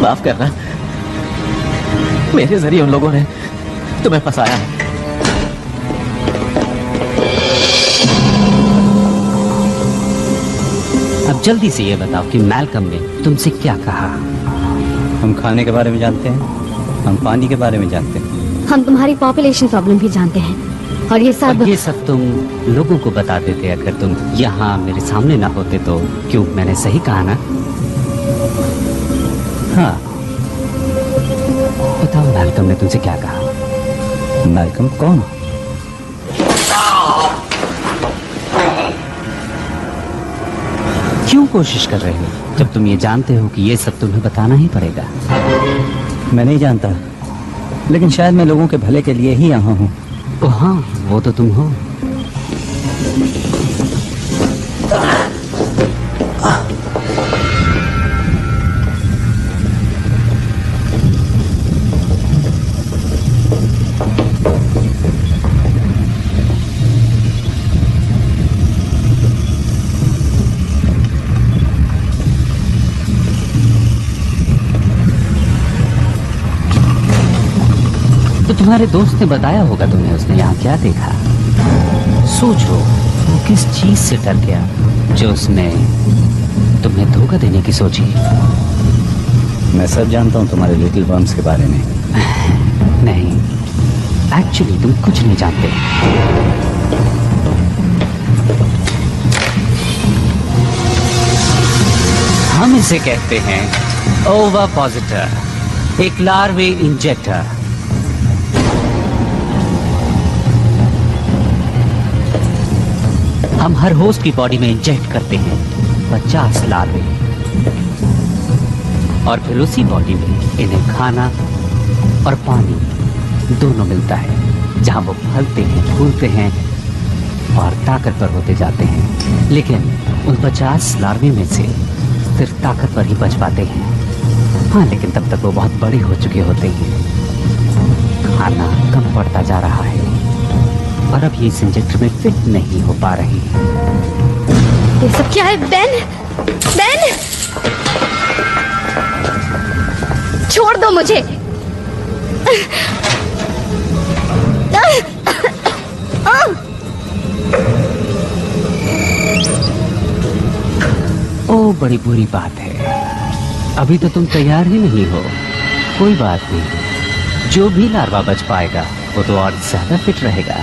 माफ करना, मेरे जरिए उन लोगों ने तुम्हें फंसाया है। अब जल्दी से ये बताओ कि मैल्कम ने तुमसे क्या कहा? हम खाने के बारे में जानते हैं, हम पानी के बारे में जानते हैं। हम तुम्हारी पॉपुलेशन प्रॉब्लम भी जानते हैं और ये सब तुम लोगों को बता देते अगर तुम यहाँ मेरे सामने ना होते तो। क्यों, मैंने सही कहा ना? हाँ बताओ, मैल्कम ने तुमसे क्या कहा? मैल्कम कौन? क्यों कोशिश कर रहे हो जब तुम ये जानते हो कि ये सब तुम्हें बताना ही पड़ेगा? मैं नहीं जानता, लेकिन शायद मैं लोगों के भले के लिए ही यहाँ हूँ। हाँ वो तो तुम हो। तो तुम्हारे दोस्त ने बताया होगा तुम्हें, उसने यहाँ क्या देखा? सोचो वो किस चीज से डर गया जो उसने तुम्हें धोखा देने की सोची। मैं सब जानता हूँ तुम्हारे लिटिल वर्म्स के बारे में। नहीं, एक्चुअली तुम कुछ नहीं जानते। हम इसे कहते हैं ओविपोसिटर, एक लार्वे इंजेक्टर। हम हर होस्ट की बॉडी में इंजेक्ट करते हैं 50 लार्वे और फिर उसी बॉडी में इन्हें खाना और पानी दोनों मिलता है, जहां वो फलते हैं, फूलते हैं और ताकतवर होते जाते हैं। लेकिन उन 50 लार्वे में से सिर्फ ताकतवर ही बच पाते हैं। हाँ, लेकिन तब तक वो बहुत बड़े हो चुके होते हैं। खाना कम पड़ता जा रहा है और अब ये इस इंजेक्टर में फिट नहीं हो पा रही है। ये सब क्या है? बेन, बेन, छोड़ दो मुझे। ओ बड़ी बुरी बात है। अभी तो तुम तैयार ही नहीं हो। कोई बात नहीं, जो भी लार्वा बच पाएगा वो तो और ज्यादा फिट रहेगा।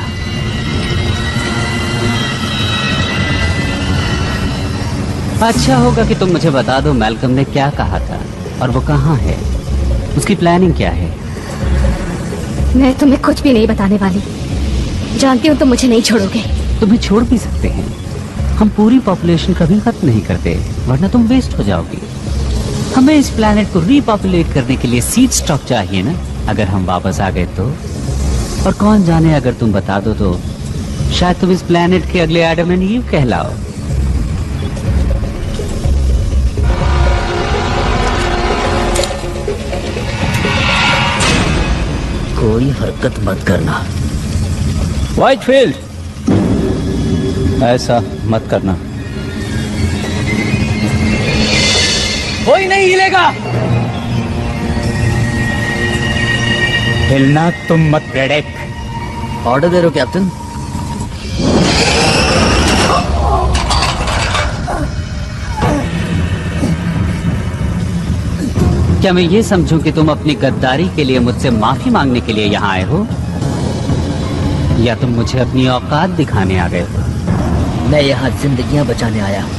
अच्छा होगा कि तुम मुझे बता दो मैल्कम ने क्या कहा था और वो कहाँ है, उसकी प्लानिंग क्या है। मैं तुम्हें कुछ भी नहीं बताने वाली। जानती हूँ तुम मुझे नहीं छोड़ोगे। तुम्हें छोड़ भी सकते हैं, हम पूरी पॉपुलेशन कभी खत्म नहीं करते, वरना तुम वेस्ट हो जाओगी। हमें इस प्लैनेट को रीपॉपुलेट करने के लिए सीड स्टॉक चाहिए ना, अगर हम वापस आ गए तो। और कौन जाने, अगर तुम बता दो तो शायद तुम इस प्लैनेट के अगले एडम एंड ईव कहलाओ। कोई हरकत मत करना। व्हाइटफील्ड, ऐसा मत करना। कोई नहीं हिलेगा। हिलना तुम मत प्रेडेक। ऑर्डर दे रहे हो कैप्टन? क्या मैं ये समझूं कि तुम अपनी गद्दारी के लिए मुझसे माफी मांगने के लिए यहाँ आए हो, या तुम मुझे अपनी औकात दिखाने आ गए हो? मैं यहाँ जिंदगियां बचाने आया हूँ।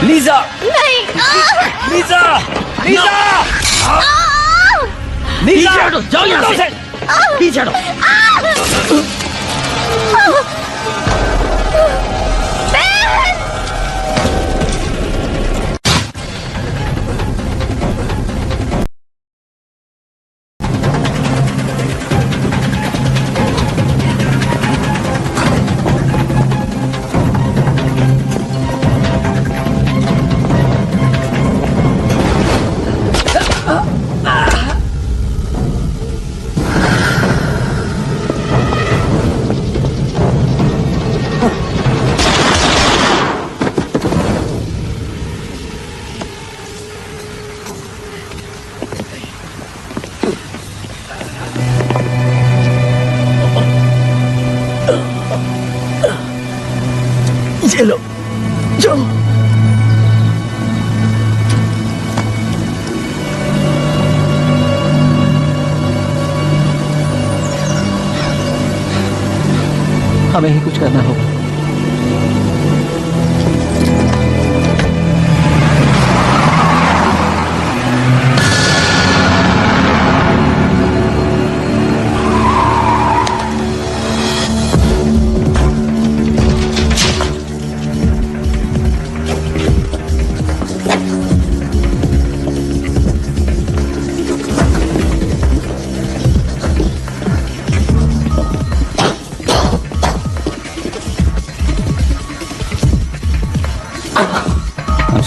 लीजा! नहीं! लीजा! लीजा! लीजा! जाओ यहाँ से! पीछे हटो! चलो जो हमें ही कुछ करना होगा।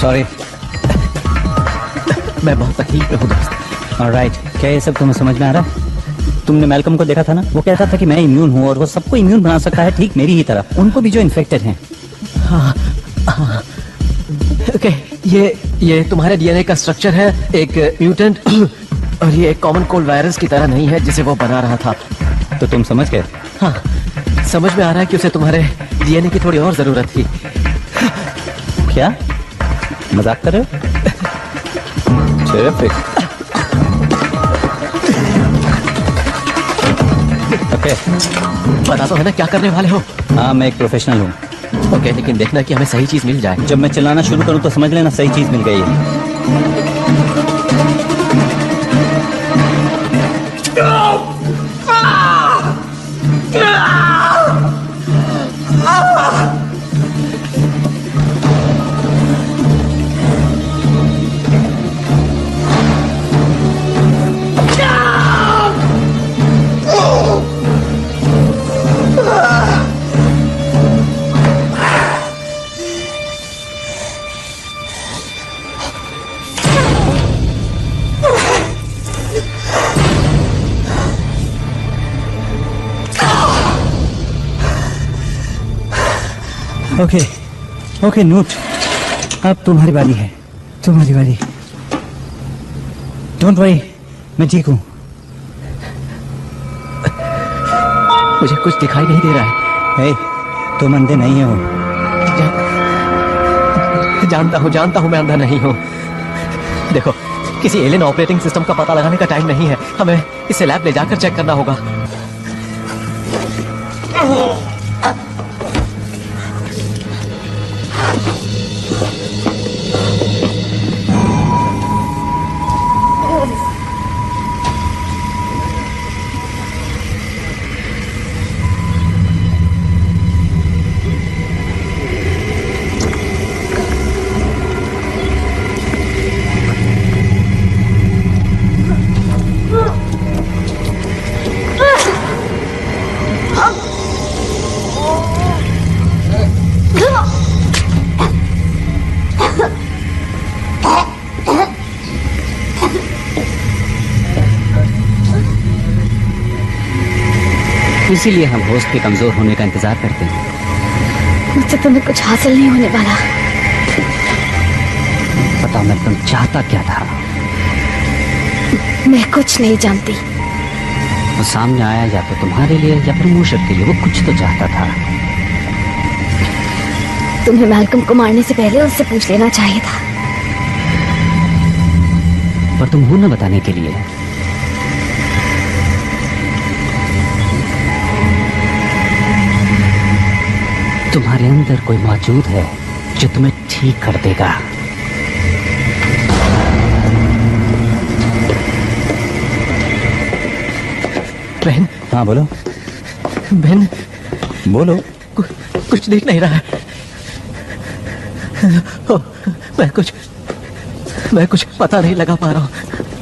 सॉरी, मैं बहुत तकलीफ में हूँ दोस्त। ऑलराइट, क्या ये सब तुम्हें समझ में आ रहा है? तुमने मैल्कम को देखा था ना, वो कहता था कि मैं इम्यून हूँ और वो सबको इम्यून बना सकता है, ठीक मेरी ही तरह, उनको भी जो इन्फेक्टेड हैं। हाँ, हाँ। ओके, ये तुम्हारे डीएनए का स्ट्रक्चर है, एक म्यूटेंट, और ये एक कॉमन कोल्ड वायरस की तरह नहीं है जिसे वो बना रहा था। तो तुम समझ गए? हाँ, समझ में आ रहा है कि उसे तुम्हारे डीएनए की थोड़ी और जरूरत थी। क्या मजाक कर रहे हो? Terrific. ओके, पता तो है ना क्या करने वाले हो? हाँ, मैं एक प्रोफेशनल हूँ। ओके, लेकिन देखना कि हमें सही चीज मिल जाए। जब मैं चिल्लाना शुरू करूँ तो समझ लेना सही चीज मिल गई है। ओके ओके नोट, अब तुम्हारी बारी है, तुम्हारी बारी। डोंट वरी, मैं ठीक हूँ। मुझे कुछ दिखाई नहीं दे रहा है। हे, तुम अंधे नहीं हो। जानता हूँ मैं अंधा नहीं हूँ। देखो, किसी एलियन ऑपरेटिंग सिस्टम का पता लगाने का टाइम नहीं है, हमें इसे लैब ले जाकर चेक करना होगा। इसीलिए हम होस्ट के कमजोर होने का इंतजार करते हैं। मुझसे तुम्हें कुछ हासिल नहीं होने वाला। पता मैं तुम चाहता क्या था? मैं कुछ नहीं जानती। वो सामने आया या तो तुम्हारे लिए या फिर मूशर के लिए, वो कुछ तो चाहता था। तुम्हें मैल्कम को मारने से पहले उससे पूछ लेना चाहिए था। पर तुम हो न बताने के लिए। तुम्हारे अंदर कोई मौजूद है जो तुम्हें ठीक कर देगा। बहन। हाँ बोलो। बहन बोलो। कुछ दिख नहीं रहा है। मैं कुछ पता नहीं लगा पा रहा हूँ,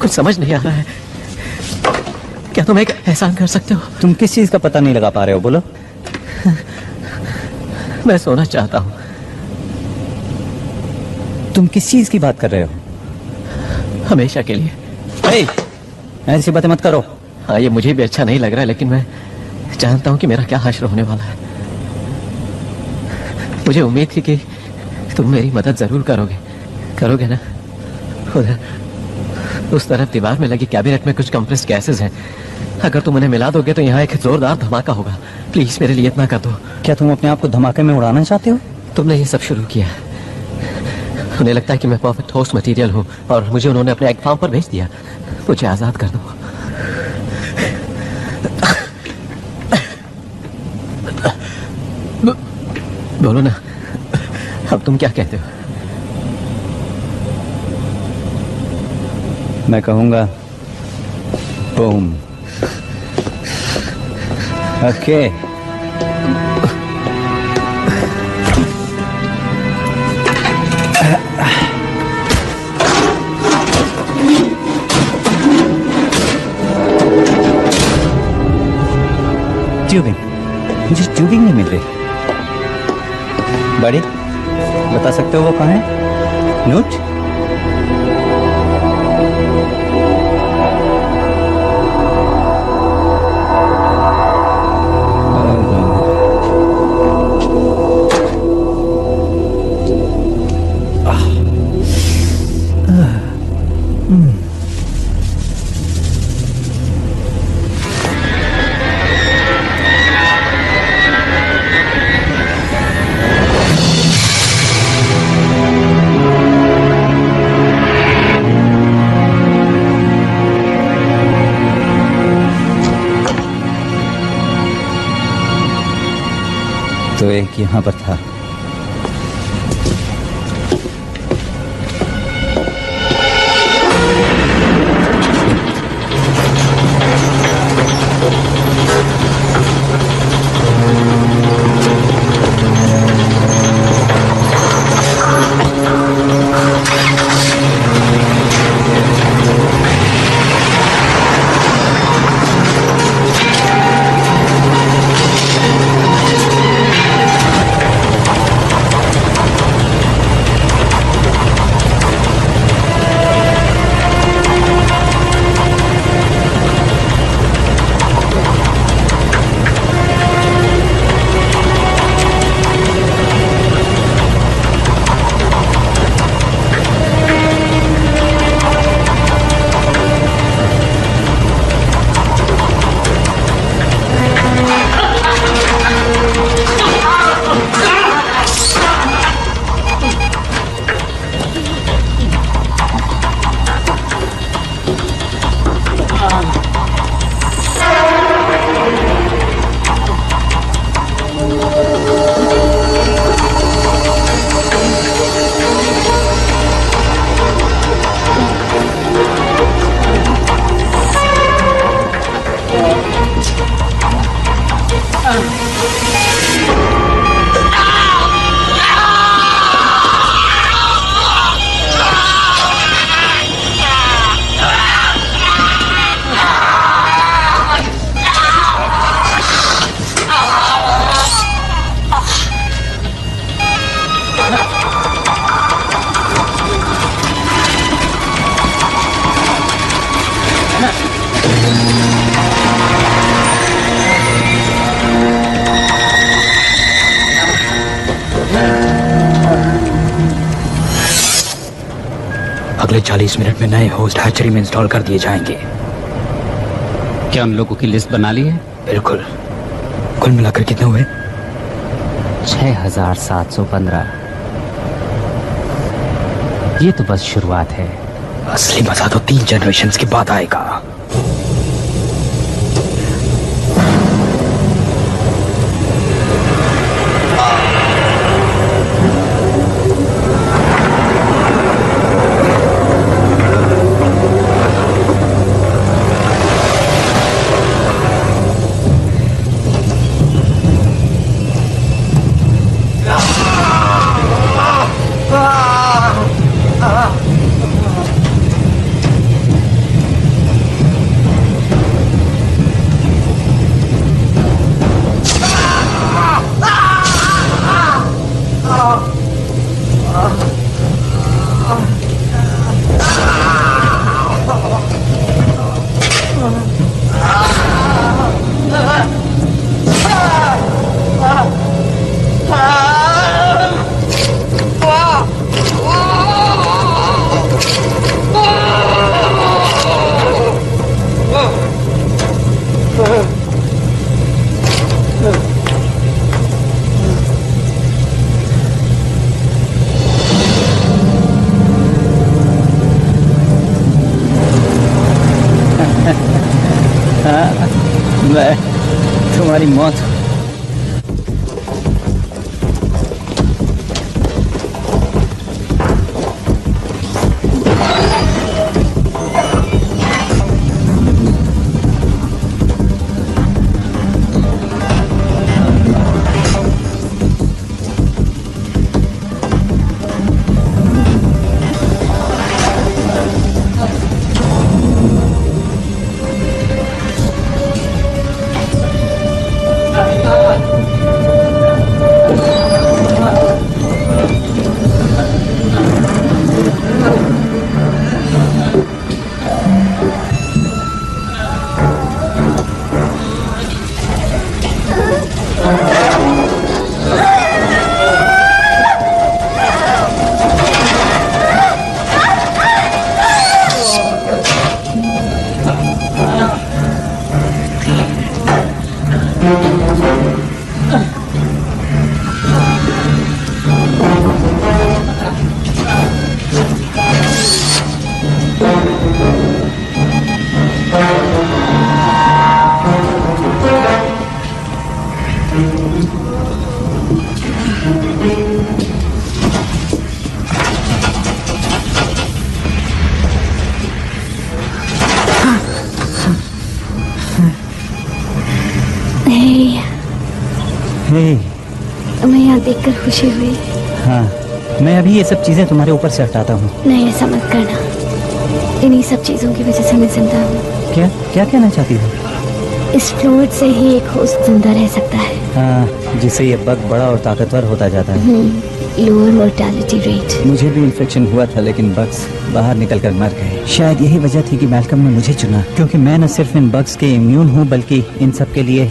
कुछ समझ नहीं आ रहा है। क्या तुम एक एहसान कर सकते हो? तुम किस चीज का पता नहीं लगा पा रहे हो, बोलो। मैं सोना चाहता हूँ। तुम किस चीज की बात कर रहे हो? हमेशा के लिए। ऐसी बातें मत करो। हाँ, ये मुझे भी अच्छा नहीं लग रहा है, लेकिन मैं जानता हूँ कि मेरा क्या हश्र होने वाला है। मुझे उम्मीद थी कि तुम मेरी मदद जरूर करोगे ना? उधर उस तरफ दीवार में लगी कैबिनेट में कुछ कंप्रेस्ड गैसेस हैं। अगर तुम उन्हें मिला दोगे तो यहाँ एक जोरदार धमाका होगा। प्लीज मेरे लिए इतना कर दो। क्या तुम अपने आप को धमाके में उड़ाना चाहते हो? तुमने ये सब शुरू किया। उन्हें लगता है कि मैं परफेक्ट होस्ट मटेरियल हूँ और मुझे उन्होंने अपने एग फार्म पर भेज दिया। मुझे आजाद कर दो। बोलो ना, अब तुम क्या कहते हो? मैं कहूंगा बूम। ओके। ट्यूबिंग, मुझे ट्यूबिंग नहीं मिल रही। बड़ी, बता सकते हो वो कहाँ है? नोट? तो एक यहाँ पर था। अगले 40 मिनट में नए होस्ट हैचरी में इंस्टॉल कर दिए जाएंगे। क्या उन लोगों की लिस्ट बना ली है? बिल्कुल। कुल मिलाकर कितने हुए? 6715। ये तो बस शुरुआत है। असली मजा तो 3 जनरेशंस के बाद आएगा। मैं तुम्हारी मौत तुम्हें यहाँ देखकर खुशी हुई। हाँ, मैं अभी ये सब चीजें तुम्हारे ऊपर से हटाता हूँ। नहीं, ऐसा मत करना। इन्हीं सब चीजों की वजह से मैं जिंदा हूँ। क्या क्या कहना चाहती हो? इस फ्लूइड से ही एक होस्ट जिंदा रह सकता है। हाँ, जिससे ये बग बड़ा और ताकतवर होता जाता है। Lower mortality rate. मुझे भी इन्फेक्शन हुआ था, लेकिन बग्स बाहर निकलकर मर गए। शायद यही वजह थी कि मैल्कम ने मुझे चुना, क्योंकि मैं न सिर्फ इन बग्स के इम्यून हूँ बल्कि इन सब के लिए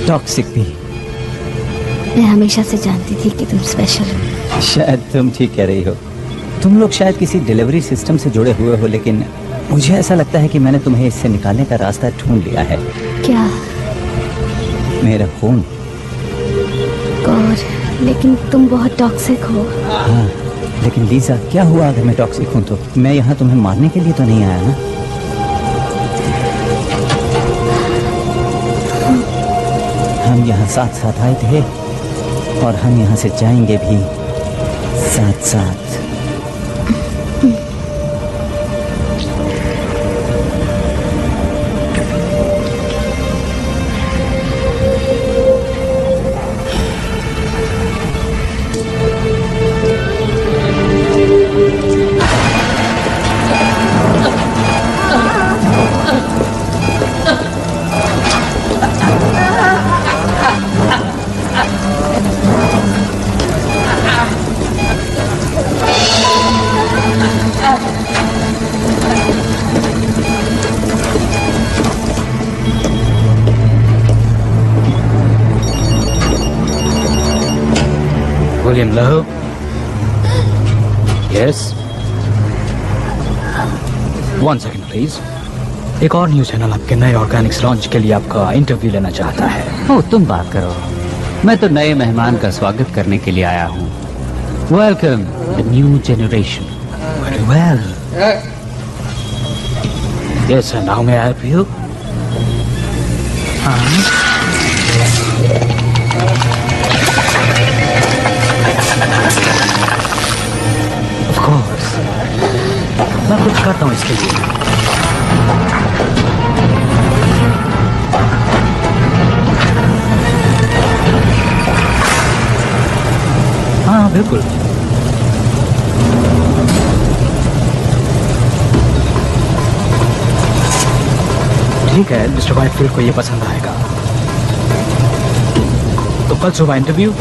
टॉक्सिक भी। मैं हमेशा से जानती थी कि तुम स्पेशल हो। शायद तुम ठीक कह रही हो। तुम लोग शायद किसी डिलीवरी सिस्टम से जुड़े हुए हो, लेकिन मुझे ऐसा लगता है कि मैंने तुम्हें इससे निकालने का रास्ता ढूंढ लिया है। क्या? मेरा खून। गॉड, लेकिन तुम बहुत टॉक्सिक हो। हाँ, लेकिन लीजा, क्या हुआ अगर मैं टॉक्सिक हूँ तो? मैं यहाँ तुम्हें मारने के लिए तो नहीं आया ना? हम यहाँ साथ साथ आए थे और हम यहाँ से जाएंगे भी साथ साथ। William Lowe. Yes. One second, please. एक और न्यूज चैनल आपके नए ऑर्गेनिक्स लॉन्च के लिए आपका इंटरव्यू लेना चाहता है। ओ, तुम बात करो। मैं तो नए मेहमान का स्वागत करने के लिए आया हूँ। Welcome the new generation. Very well. Yes, and how may I help you? Of course. मैं कुछ करता हूँ इसके लिए। हाँ बिल्कुल। ठीक है, मिस्टर वाइटफील्ड को ये पसंद आएगा। तो कल सुबह इंटरव्यू।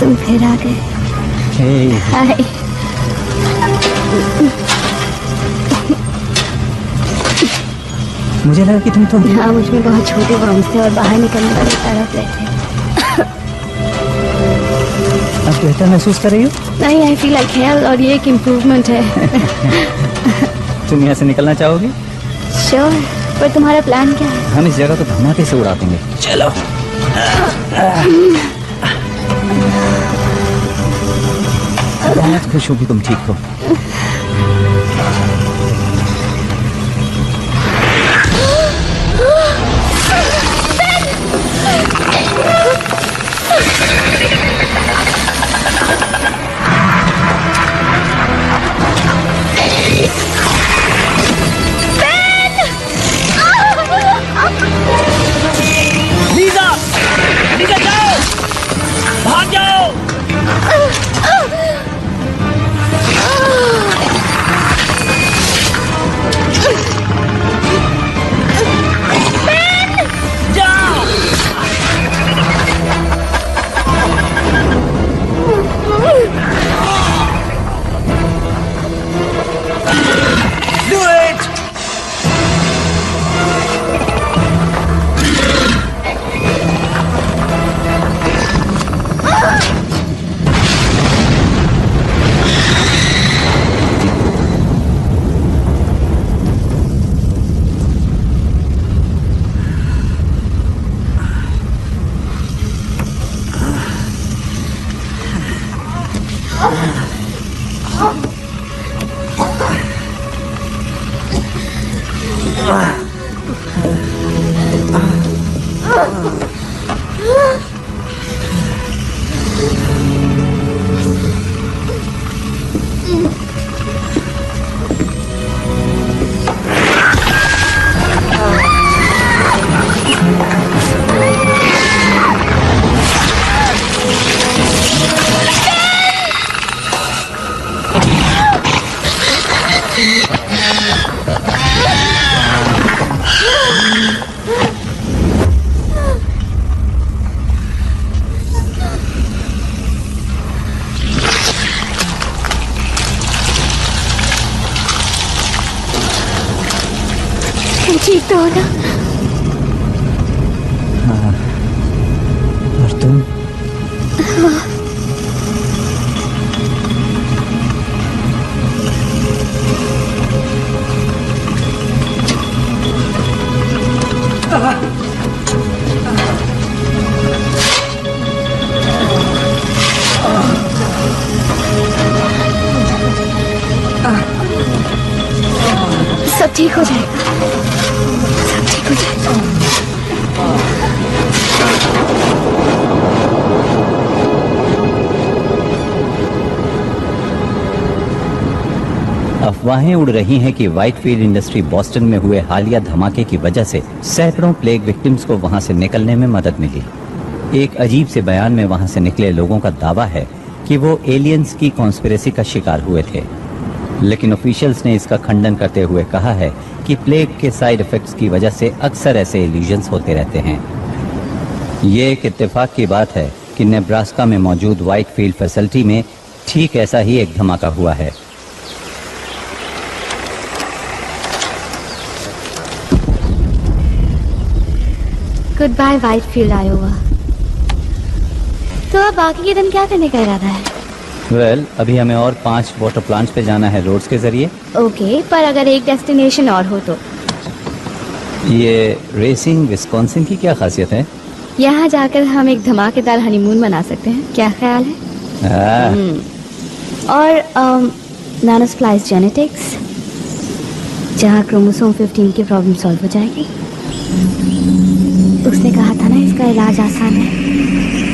तुम फिर आ गए। हाय। मुझे लगा कि तुम तो हाँ, मुझ में बहुत छोटे बॉम्ब्स थे और बाहर निकलने के लिए तड़प रहे थे। अब बेहतर महसूस कर रही हो? नहीं, आई फील लाइक हेल और ये एक इम्प्रूवमेंट है। तुम यहाँ से निकलना चाहोगी? श्योर, पर तुम्हारा प्लान क्या है? हम इस जगह को धमाके से उड़ा देंगे। चलो। बहुत खुश हूँ कि तुम ठीक हो। जा ठीक तो हो ना? हाँ। और तुम? सब ठीक हो जाएगा, सब ठीक हो जाएगा। अफवाहें उड़ रही हैं कि व्हाइटफील्ड इंडस्ट्री बॉस्टन में हुए हालिया धमाके की वजह से सैकड़ों प्लेग विक्टिम्स को वहां से निकलने में मदद मिली। एक अजीब से बयान में वहां से निकले लोगों का दावा है कि वो एलियंस की कॉन्स्पिरेसी का शिकार हुए थे, लेकिन ऑफिशियल्स ने इसका खंडन करते हुए कहा है कि प्लेग के साइड इफेक्ट्स की वजह से अक्सर ऐसे इल्यूजन्स होते रहते हैं। ये एक इत्तेफाक की बात है कि नेब्रास्का में मौजूद व्हाइटफील्ड फैसिलिटी में ठीक ऐसा ही एक धमाका हुआ है। Goodbye Whitefield Iowa. तो अब बाकी के दिन क्या करने का इरादा है? वेल, अभी हमें और 5 वाटर प्लांट्स पे जाना है रोड्स के जरिए। ओके, पर अगर एक डेस्टिनेशन और हो तो? ये रेसिंग विस्कॉन्सिन की क्या खासियत है? यहाँ जाकर हम एक धमाकेदार हनीमून मना सकते हैं, क्या ख्याल है? और नानोस्प्लाइस जेनेटिक्स, जहाँ क्रोमोसोम 15 की प्रॉब्लम सॉल्व हो जाएगी। उसने कहा था ना इसका इलाज आसान है।